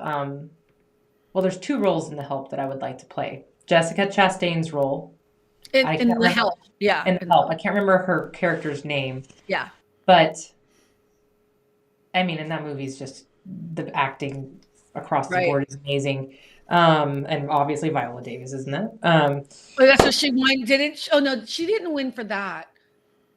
[SPEAKER 5] there's two roles in The Help that I would like to play. Jessica Chastain's role.
[SPEAKER 1] In The Help. Yeah.
[SPEAKER 5] In The Help. I can't remember her character's name.
[SPEAKER 1] Yeah.
[SPEAKER 5] But, I mean, in that movie is just, the acting across the board is amazing. And obviously Viola Davis, isn't it?
[SPEAKER 1] That's what she won, didn't? Oh no, she didn't win for that.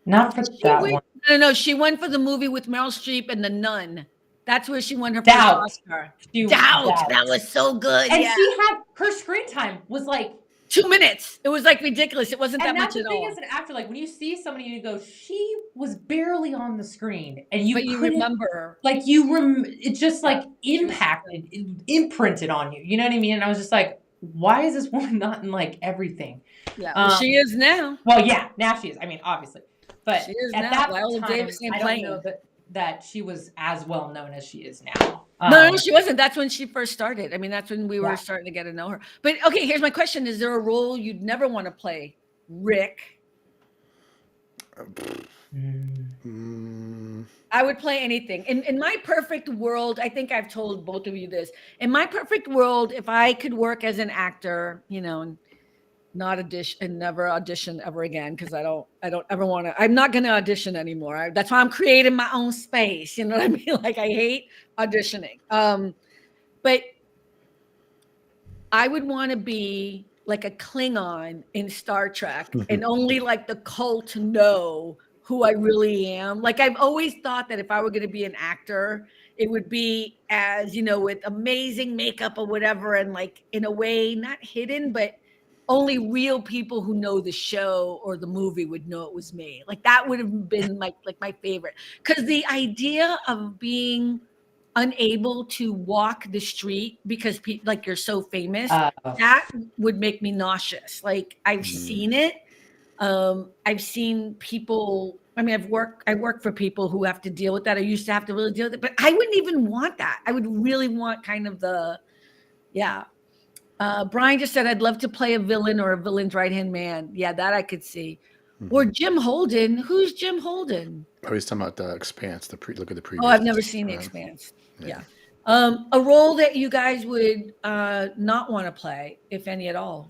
[SPEAKER 5] Not for that one.
[SPEAKER 1] No, she won for the movie with Meryl Streep and The Nun. That's where she won her
[SPEAKER 5] Doubt.
[SPEAKER 1] first Oscar. Doubt. That was so good.
[SPEAKER 5] And she had her screen time was like
[SPEAKER 1] 2 minutes. It was like ridiculous. It wasn't that much at all.
[SPEAKER 5] And that's the thing as an actor, like when you see somebody and you go, she was barely on the screen, and you
[SPEAKER 1] remember,
[SPEAKER 5] like it just like imprinted on you. You know what I mean? And I was just like, why is this woman not in like everything?
[SPEAKER 1] Yeah, she is now.
[SPEAKER 5] Well, yeah, now she is. I mean, obviously, but
[SPEAKER 1] she is
[SPEAKER 5] at
[SPEAKER 1] now.
[SPEAKER 5] that
[SPEAKER 1] Viola
[SPEAKER 5] time,
[SPEAKER 1] Davis
[SPEAKER 5] I don't know that she was as well known as she is now.
[SPEAKER 1] No, she wasn't. That's when she first started. I mean, that's when we were starting to get to know her. But okay, here's my question. Is there a role you'd never want to play? Rick? I would play anything. In my perfect world, I think I've told both of you this. In my perfect world, if I could work as an actor, and not audition and never audition ever again, because I don't ever want to. I'm not going to audition anymore. That's why I'm creating my own space. You know what I mean? Like, I hate auditioning. But I would want to be like a Klingon in Star Trek, and only like the cult know who I really am. Like, I've always thought that if I were going to be an actor, it would be as, with amazing makeup or whatever, and like in a way not hidden, but only real people who know the show or the movie would know it was me. Like, that would have been like my favorite, because the idea of being unable to walk the street because like you're so famous, that would make me nauseous. Like, I've seen it. I've seen people. I mean, I work for people who have to deal with that. I used to have to really deal with it, but I wouldn't even want that. I would really want kind of Brian just said, I'd love to play a villain or a villain's right-hand man. Yeah, that I could see. Or Jim Holden. Who's Jim Holden?
[SPEAKER 2] Oh, he's talking about The Expanse. Look at the previous.
[SPEAKER 1] Oh, I've never seen The Expanse. Yeah. A role that you guys would not want to play, if any at all.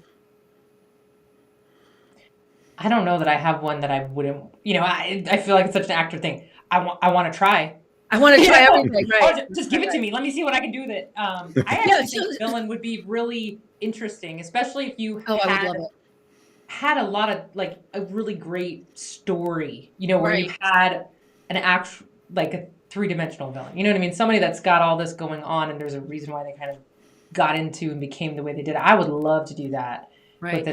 [SPEAKER 5] I don't know that I have one that I wouldn't. I feel like it's such an actor thing. I want to try.
[SPEAKER 1] I want to try everything. Right.
[SPEAKER 5] Just give it to me. Let me see what I can do with it. I actually think villain would be really interesting, especially if you had a lot of like a really great story. Where you had an actual like a 3-dimensional villain. You know what I mean? Somebody that's got all this going on, and there's a reason why they kind of got into and became the way they did. I would love to do that.
[SPEAKER 1] Right.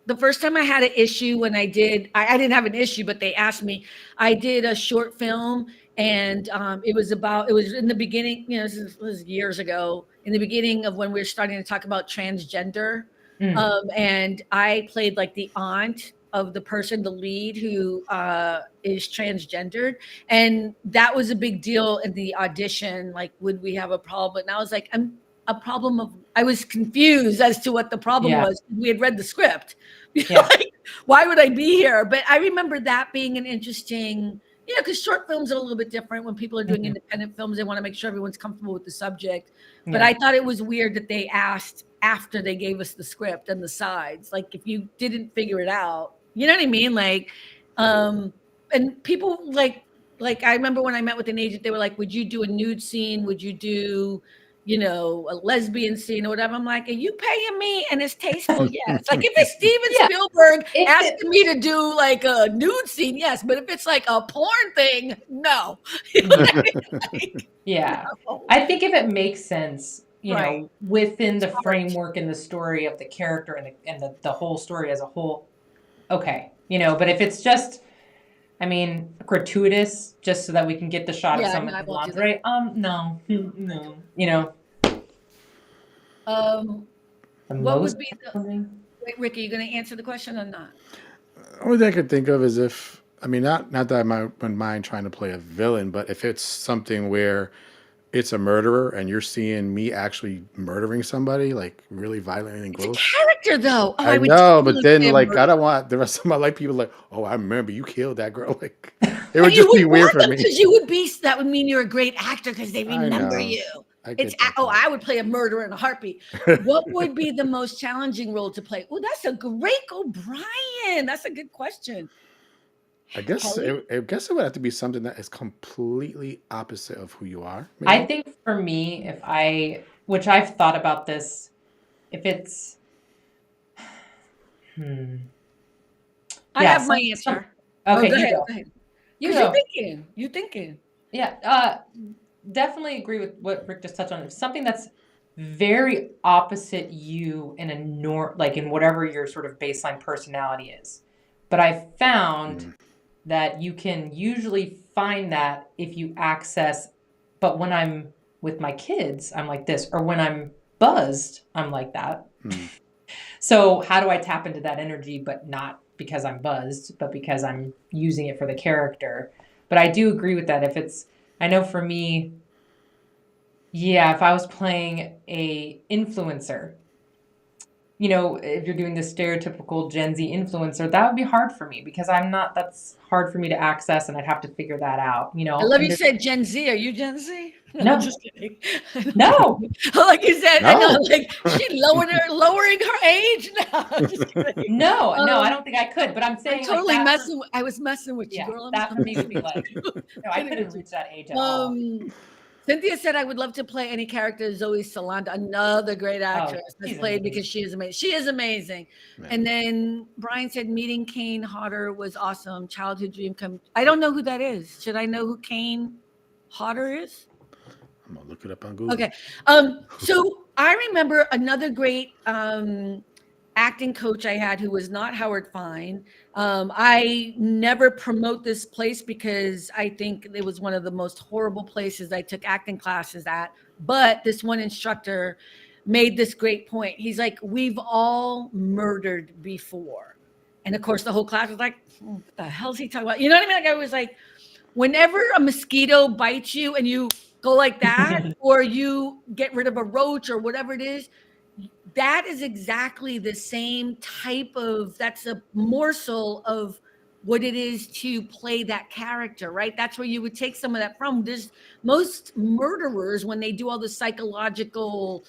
[SPEAKER 1] The first time I had an issue when I didn't have an issue, but they asked me, I did a short film, and it was in the beginning, this was years ago, in the beginning of when we were starting to talk about transgender. And I played like the aunt of the person, the lead, who is transgendered. And that was a big deal in the audition. Like, would we have a problem? And I was like, I was confused as to what the problem was. We had read the script. Like, why would I be here? But I remember that being an interesting, because short films are a little bit different. When people are doing independent films, they want to make sure everyone's comfortable with the subject. But I thought it was weird that they asked after they gave us the script and the sides. Like, if you didn't figure it out, you know what I mean? Like, and people like I remember when I met with an agent, they were like, would you do a nude scene? Would you do, a lesbian scene or whatever? I'm like, are you paying me? And it's tasteful, yes. Like, if it's Steven Spielberg asking me to do like a nude scene, yes. But if it's like a porn thing, no.
[SPEAKER 5] I think if it makes sense, within the framework and the story of the character and the whole story as a whole, okay. But if it's just, gratuitous, just so that we can get the shot of someone in lingerie, no.
[SPEAKER 1] What would be wait, Ricky, you going to answer the question or not?
[SPEAKER 2] The only thing I could think of is if, not that I wouldn't mind trying to play a villain, but if it's something where it's a murderer and you're seeing me actually murdering somebody, like really violently and gross.
[SPEAKER 1] It's a character, though.
[SPEAKER 2] I know, but then like I don't want the rest of my life people like, oh, I remember you killed that girl. Like, it would just be weird for me.
[SPEAKER 1] Because that would mean you're a great actor because they remember you. I would play a murderer in a heartbeat. What would be the most challenging role to play? Oh, that's a great Brian. That's a good question.
[SPEAKER 2] I guess it would have to be something that is completely opposite of who you are. Maybe.
[SPEAKER 5] I think for me, which I've thought about this, if it's,
[SPEAKER 1] I have my answer.
[SPEAKER 5] Okay,
[SPEAKER 1] go ahead. You're thinking.
[SPEAKER 5] Yeah, definitely agree with what Rick just touched on. Something that's very opposite you in in whatever your sort of baseline personality is. But I found that you can usually find that if you access, but when I'm with my kids, I'm like this, or when I'm buzzed, I'm like that. So how do I tap into that energy, but not because I'm buzzed, but because I'm using it for the character? But I do agree with that. I know for me, if I was playing a influencer, you know, if you're doing this stereotypical Gen Z influencer, that would be hard for me because I'm not, that's hard for me to access and I'd have to figure that out, you
[SPEAKER 1] I
[SPEAKER 5] know.
[SPEAKER 1] love
[SPEAKER 5] And
[SPEAKER 1] you said Gen Z. Are you Gen Z? No, I'm
[SPEAKER 5] no,
[SPEAKER 1] just kidding.
[SPEAKER 5] no,
[SPEAKER 1] Like you said, I know,
[SPEAKER 2] No.
[SPEAKER 1] like she lowering her age now. Just kidding.
[SPEAKER 5] no, I don't think I could, but I'm
[SPEAKER 1] I'm
[SPEAKER 5] saying like
[SPEAKER 1] totally
[SPEAKER 5] that,
[SPEAKER 1] messing. I was messing with you,
[SPEAKER 5] yeah,
[SPEAKER 1] girl.
[SPEAKER 5] that for
[SPEAKER 1] I'm
[SPEAKER 5] me would be like, no, I
[SPEAKER 1] kidding with
[SPEAKER 5] couldn't
[SPEAKER 1] you.
[SPEAKER 5] reach that age at all.
[SPEAKER 1] Cynthia said, I would love to play any character. Zoe Salanda, another great actress, has
[SPEAKER 5] she's
[SPEAKER 1] played
[SPEAKER 5] amazing.
[SPEAKER 1] because she is amazing. She is amazing.
[SPEAKER 2] Man.
[SPEAKER 1] And then Brian said, meeting Kane Hodder was awesome. Childhood dream come. I don't know who that is. Should I know who Kane Hodder is?
[SPEAKER 2] I'm gonna look it up on Google.
[SPEAKER 1] Okay. So I remember another great acting coach I had who was not Howard Fine. I never promote this place because I think it was one of the most horrible places I took acting classes at. But this one instructor made this great point. He's like, we've all murdered before. And of course, the whole class was like, what the hell is he talking about? You know what I mean? Like I was like, whenever a mosquito bites you and you go like that, or you get rid of a roach or whatever it is, that is exactly the same type of, that's a morsel of what it is to play that character, right? That's where you would take some of that from. There's most murderers, when they do all the psychological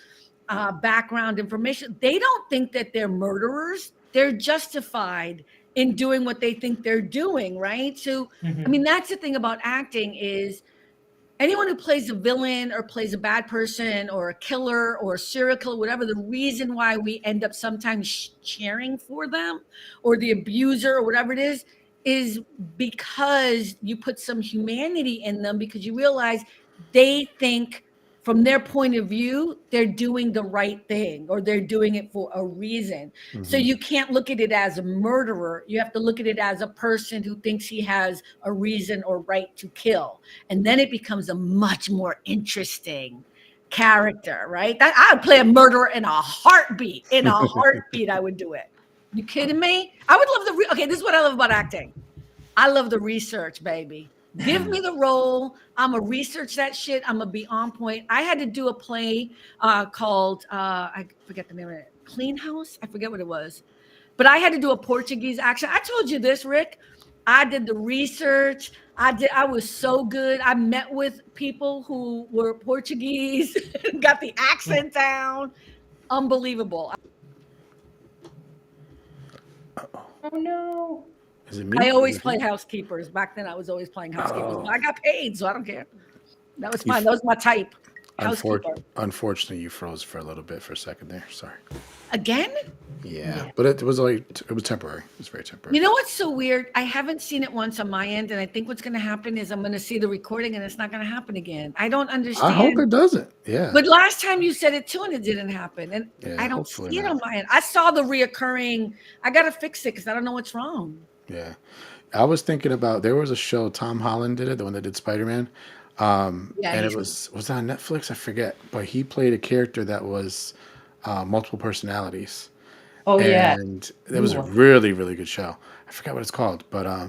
[SPEAKER 1] background information, they don't think that they're murderers. They're justified in doing what they think they're doing, right? So, I mean, that's the thing about acting is anyone who plays a villain or plays a bad person or a killer or a serial killer, whatever, the reason why we end up sometimes cheering for them or the abuser or whatever it is because you put some humanity in them, because you realize they think from their point of view, they're doing the right thing or they're doing it for a reason. So you can't look at it as a murderer. You have to look at it as a person who thinks he has a reason or right to kill. And then it becomes a much more interesting character, right? That I would play a murderer in a heartbeat. In a heartbeat, I would do it. You kidding me? I would love okay, this is what I love about acting. I love the research, baby. Give me the role. I'm going to research that shit. I'm going to be on point. I had to do a play called, I forget the name of it, Clean House? I forget what it was. But I had to do a Portuguese accent. I told you this, Rick. I did the research. I was so good. I met with people who were Portuguese, got the accent down. Unbelievable.
[SPEAKER 5] Oh no.
[SPEAKER 2] Is it me?
[SPEAKER 1] I always play housekeepers. Back then, I was always playing housekeepers. I got paid, so I don't care. That was fine. That was my type.
[SPEAKER 2] Unfortunately, you froze for a little bit for a second there. Sorry.
[SPEAKER 1] Again?
[SPEAKER 2] Yeah, but it was temporary. It was very temporary.
[SPEAKER 1] You know what's so weird? I haven't seen it once on my end, and I think what's going to happen is I'm going to see the recording, and it's not going to happen again. I don't understand.
[SPEAKER 2] I hope it doesn't. Yeah.
[SPEAKER 1] But last time you said it too, and it didn't happen, and
[SPEAKER 2] Yeah,
[SPEAKER 1] I don't see it on my end. I saw the reoccurring. I got to fix it because I don't know what's wrong.
[SPEAKER 2] Yeah, I was thinking about, there was a show, Tom Holland did it, the one that did Spider-Man. And it was it on Netflix? I forget, but he played a character that was multiple personalities.
[SPEAKER 5] Oh yeah,
[SPEAKER 2] and it was a really, really good show. I forgot what it's called, but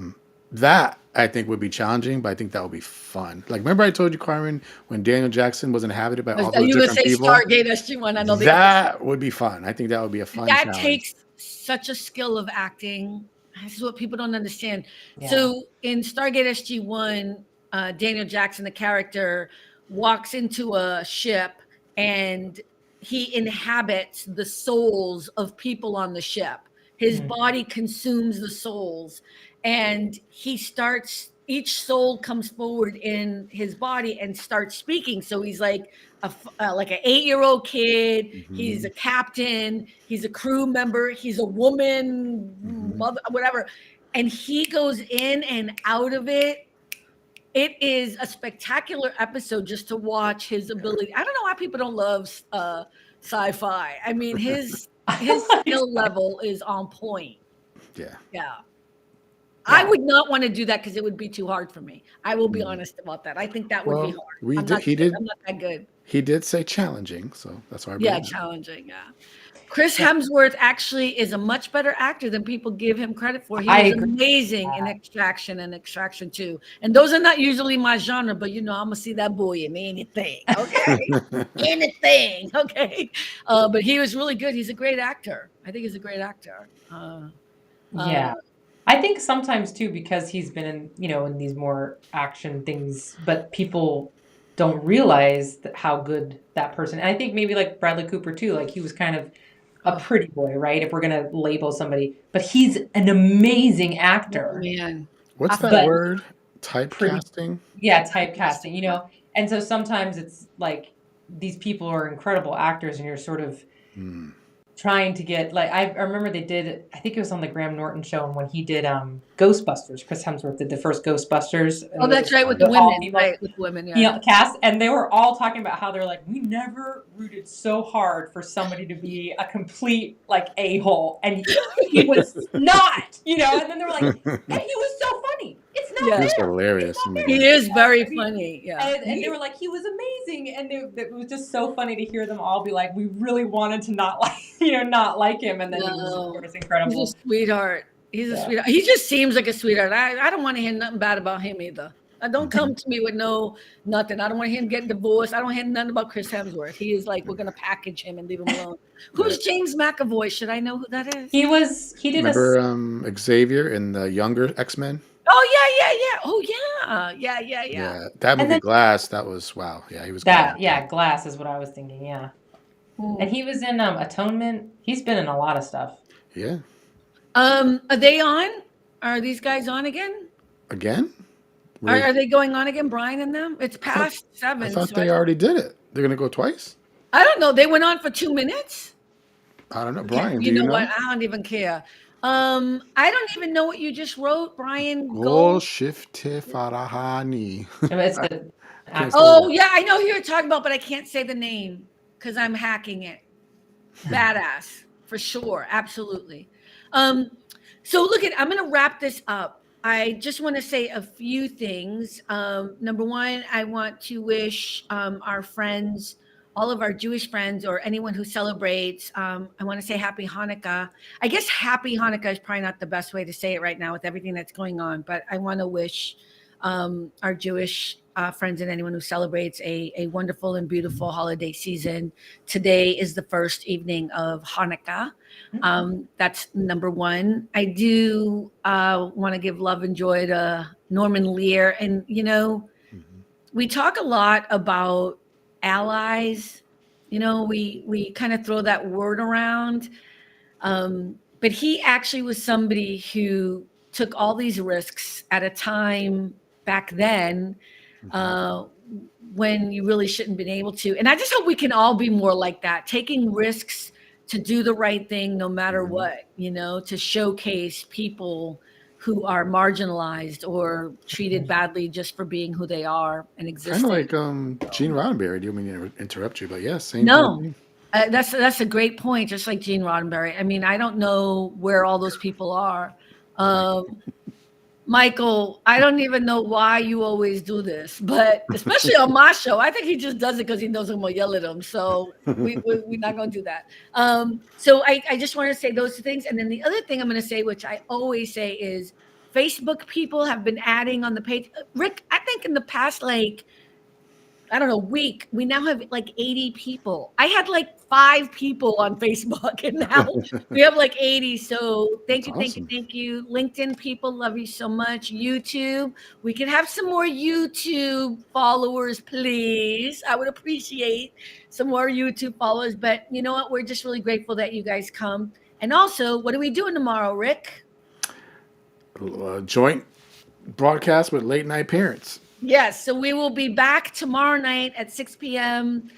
[SPEAKER 2] that I think would be challenging, but I think that would be fun. Like, remember I told you, Carmen, when Daniel Jackson was inhabited by all those different people?
[SPEAKER 1] Stargate SG-1. I know
[SPEAKER 2] that would be fun. I think that would be a fun challenge.
[SPEAKER 1] That takes such a skill of acting. This is what people don't understand.
[SPEAKER 5] Yeah.
[SPEAKER 1] So in Stargate SG-1, Daniel Jackson, the character, walks into a ship and he inhabits the souls of people on the ship. His body consumes the souls, and he starts, each soul comes forward in his body and starts speaking. So he's like an 8-year-old kid. He's a captain. He's a crew member. He's a woman, mother, whatever. And he goes in and out of it. It is a spectacular episode just to watch his ability. I don't know why people don't love sci-fi. I mean, his skill level is on point. Yeah. I would not want to do that because it would be too hard for me. I will be honest about that. I think that would be hard. I'm not that good.
[SPEAKER 2] He did say challenging, so that's why I
[SPEAKER 1] challenging. Yeah. Chris Hemsworth actually is a much better actor than people give him credit for. He was amazing in Extraction and Extraction 2. And those are not usually my genre, but I'm going to see that boy in anything. Okay. Anything. Okay. But he was really good. He's a great actor. I think he's a great actor.
[SPEAKER 5] Yeah. I think sometimes too, because he's been in these more action things, but people don't realize how good that person. And I think maybe like Bradley Cooper too, like he was kind of a pretty boy, right? If we're gonna label somebody, but he's an amazing actor.
[SPEAKER 1] Oh, man.
[SPEAKER 2] What's that word? Typecasting?
[SPEAKER 5] Typecasting, And so sometimes it's like these people are incredible actors and you're sort of trying to get, like, I remember they did, I think it was on the Graham Norton show, and when he did Ghostbusters, Chris Hemsworth did the first Ghostbusters.
[SPEAKER 1] Oh, that's right, with the women. Right, with women, yeah.
[SPEAKER 5] Cast, and they were all talking about how they're like, we never rooted so hard for somebody to be a complete, like, a-hole, and he was not, and then they were like, and he was so funny. It's not fair.
[SPEAKER 2] He's hilarious.
[SPEAKER 1] He is very funny, yeah.
[SPEAKER 5] And they were like, he was amazing, and it was just so funny to hear them all be like, we really wanted to not like him, and then he was incredible.
[SPEAKER 1] He's a sweetheart. He's a sweetheart. He just seems like a sweetheart. I don't want to hear nothing bad about him either. Don't come to me with nothing. I don't want him getting divorced. I don't hear nothing about Chris Hemsworth. He is like, we're gonna package him and leave him alone. Who's James McAvoy? Should I know who that is?
[SPEAKER 5] He did.
[SPEAKER 2] Remember Xavier in the younger X-Men?
[SPEAKER 1] Oh yeah. Oh yeah.
[SPEAKER 2] Yeah, that movie Glass. That was wow. Yeah, he was.
[SPEAKER 5] Glass is what I was thinking. Yeah. And he was in Atonement. He's been in a lot of stuff.
[SPEAKER 2] Yeah.
[SPEAKER 1] Are they on? Are these guys on again?
[SPEAKER 2] Again?
[SPEAKER 1] Are they going on again, Brian and them? It's past 7.
[SPEAKER 2] I thought they already did it. They're going to go twice?
[SPEAKER 1] I don't know. They went on for 2 minutes?
[SPEAKER 2] I don't know. Brian,
[SPEAKER 1] you know what? I don't even care. I don't even know what you just wrote, Brian.
[SPEAKER 2] Shifte Farahani.
[SPEAKER 1] Oh, yeah. I know who you're talking about, but I can't say the name because I'm hacking it. Badass. For sure. Absolutely. So look, I'm going to wrap this up. I just want to say a few things. Number one, I want to wish our friends, all of our Jewish friends or anyone who celebrates, I want to say Happy Hanukkah. I guess Happy Hanukkah is probably not the best way to say it right now with everything that's going on, but I want to wish our Jewish friends and anyone who celebrates a wonderful and beautiful holiday season. Today is the first evening of Hanukkah. That's number one. I do want to give love and joy to Norman Lear. And, we talk a lot about allies. We kind of throw that word around. But he actually was somebody who took all these risks at a time back then when you really shouldn't have been able to. And I just hope we can all be more like that, taking risks to do the right thing no matter what, to showcase people who are marginalized or treated badly just for being who they are and existing.
[SPEAKER 2] Kind of like Gene Roddenberry. Do you mean to interrupt you? But yes, same
[SPEAKER 1] thing. That's a great point, just like Gene Roddenberry. I mean, I don't know where all those people are. Michael, I don't even know why you always do this, but especially on my show, I think he just does it because he knows I'm going to yell at him. So we're not going to do that. So I just want to say those two things. And then the other thing I'm going to say, which I always say, is Facebook people have been adding on the page. Rick, I think in the past, week, we now have 80 people. I had 5 people on Facebook, and now we have 80. So thank you. LinkedIn people, love you so much. YouTube, we can have some more YouTube followers, please. I would appreciate some more YouTube followers, but you know what? We're just really grateful that you guys come. And also, what are we doing tomorrow, Rick?
[SPEAKER 2] Joint broadcast with Late Night Parents.
[SPEAKER 1] Yes, so we will be back tomorrow night at 6 p.m.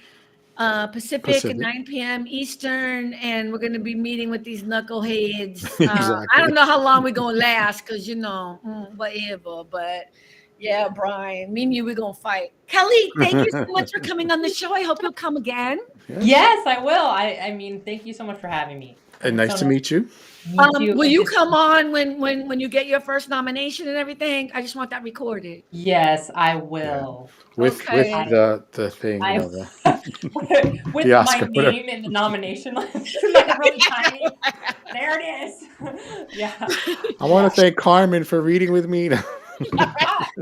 [SPEAKER 1] Pacific and 9 p.m. Eastern, and we're going to be meeting with these knuckleheads. Exactly. I don't know how long we're going to last because, whatever. But, yeah, Brian, me and you, we're going to fight. Kelly, thank you so much for coming on the show. I hope you'll come again.
[SPEAKER 5] Yes, I will. I mean, thank you so much for having me.
[SPEAKER 2] And nice to meet you.
[SPEAKER 1] Will you come on when you get your first nomination and everything? I just want that recorded.
[SPEAKER 5] Yes, I will.
[SPEAKER 2] Yeah. With the thing, you know,
[SPEAKER 5] with
[SPEAKER 2] the Oscar,
[SPEAKER 5] my name in the nomination list, like really tiny. There it is. Yeah.
[SPEAKER 2] I want to thank Carmen for reading with me.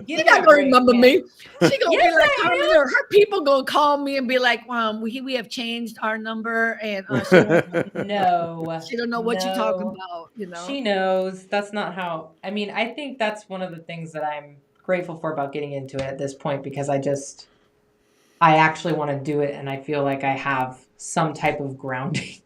[SPEAKER 1] She's not gonna remember me. She gonna be like, her people gonna call me and be like, we have changed our number, and she don't know what you're talking about. You know,
[SPEAKER 5] she knows that's not how. I mean, I think that's one of the things that I'm grateful for about getting into it at this point, because I actually want to do it, and I feel like I have some type of grounding.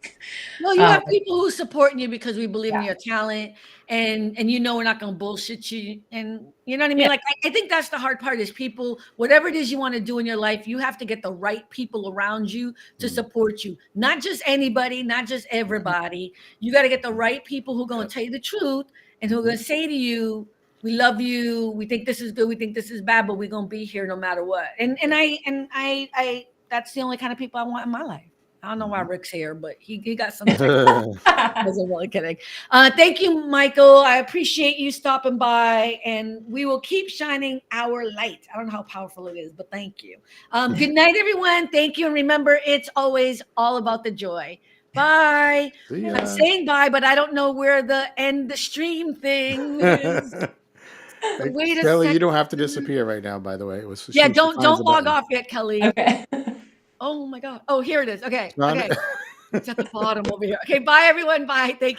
[SPEAKER 1] Well, you have people who support you because we believe in your talent, and we're not going to bullshit you, and you know what I mean? Like, I think that's the hard part is people, whatever it is you want to do in your life, you have to get the right people around you to support you. Not just anybody, not just everybody. You got to get the right people who are going to tell you the truth and who are going to say to you, we love you. We think this is good. We think this is bad, but we're going to be here no matter what. And I that's the only kind of people I want in my life. I don't know why Rick's here, but he got some. I wasn't really kidding. Thank you, Michael. I appreciate you stopping by, and we will keep shining our light. I don't know how powerful it is, but thank you. Good night, everyone. Thank you, and remember, it's always all about the joy. Bye. I'm saying bye, but I don't know where the end the stream thing is.
[SPEAKER 2] Wait a Kelly, second. You don't have to disappear right now, by the way. It was
[SPEAKER 1] don't log off yet, Kelly.
[SPEAKER 5] Okay.
[SPEAKER 1] Oh my God. Oh, here it is. Okay. Okay. It's at the bottom over here. Okay. Bye, everyone. Bye. Thank you.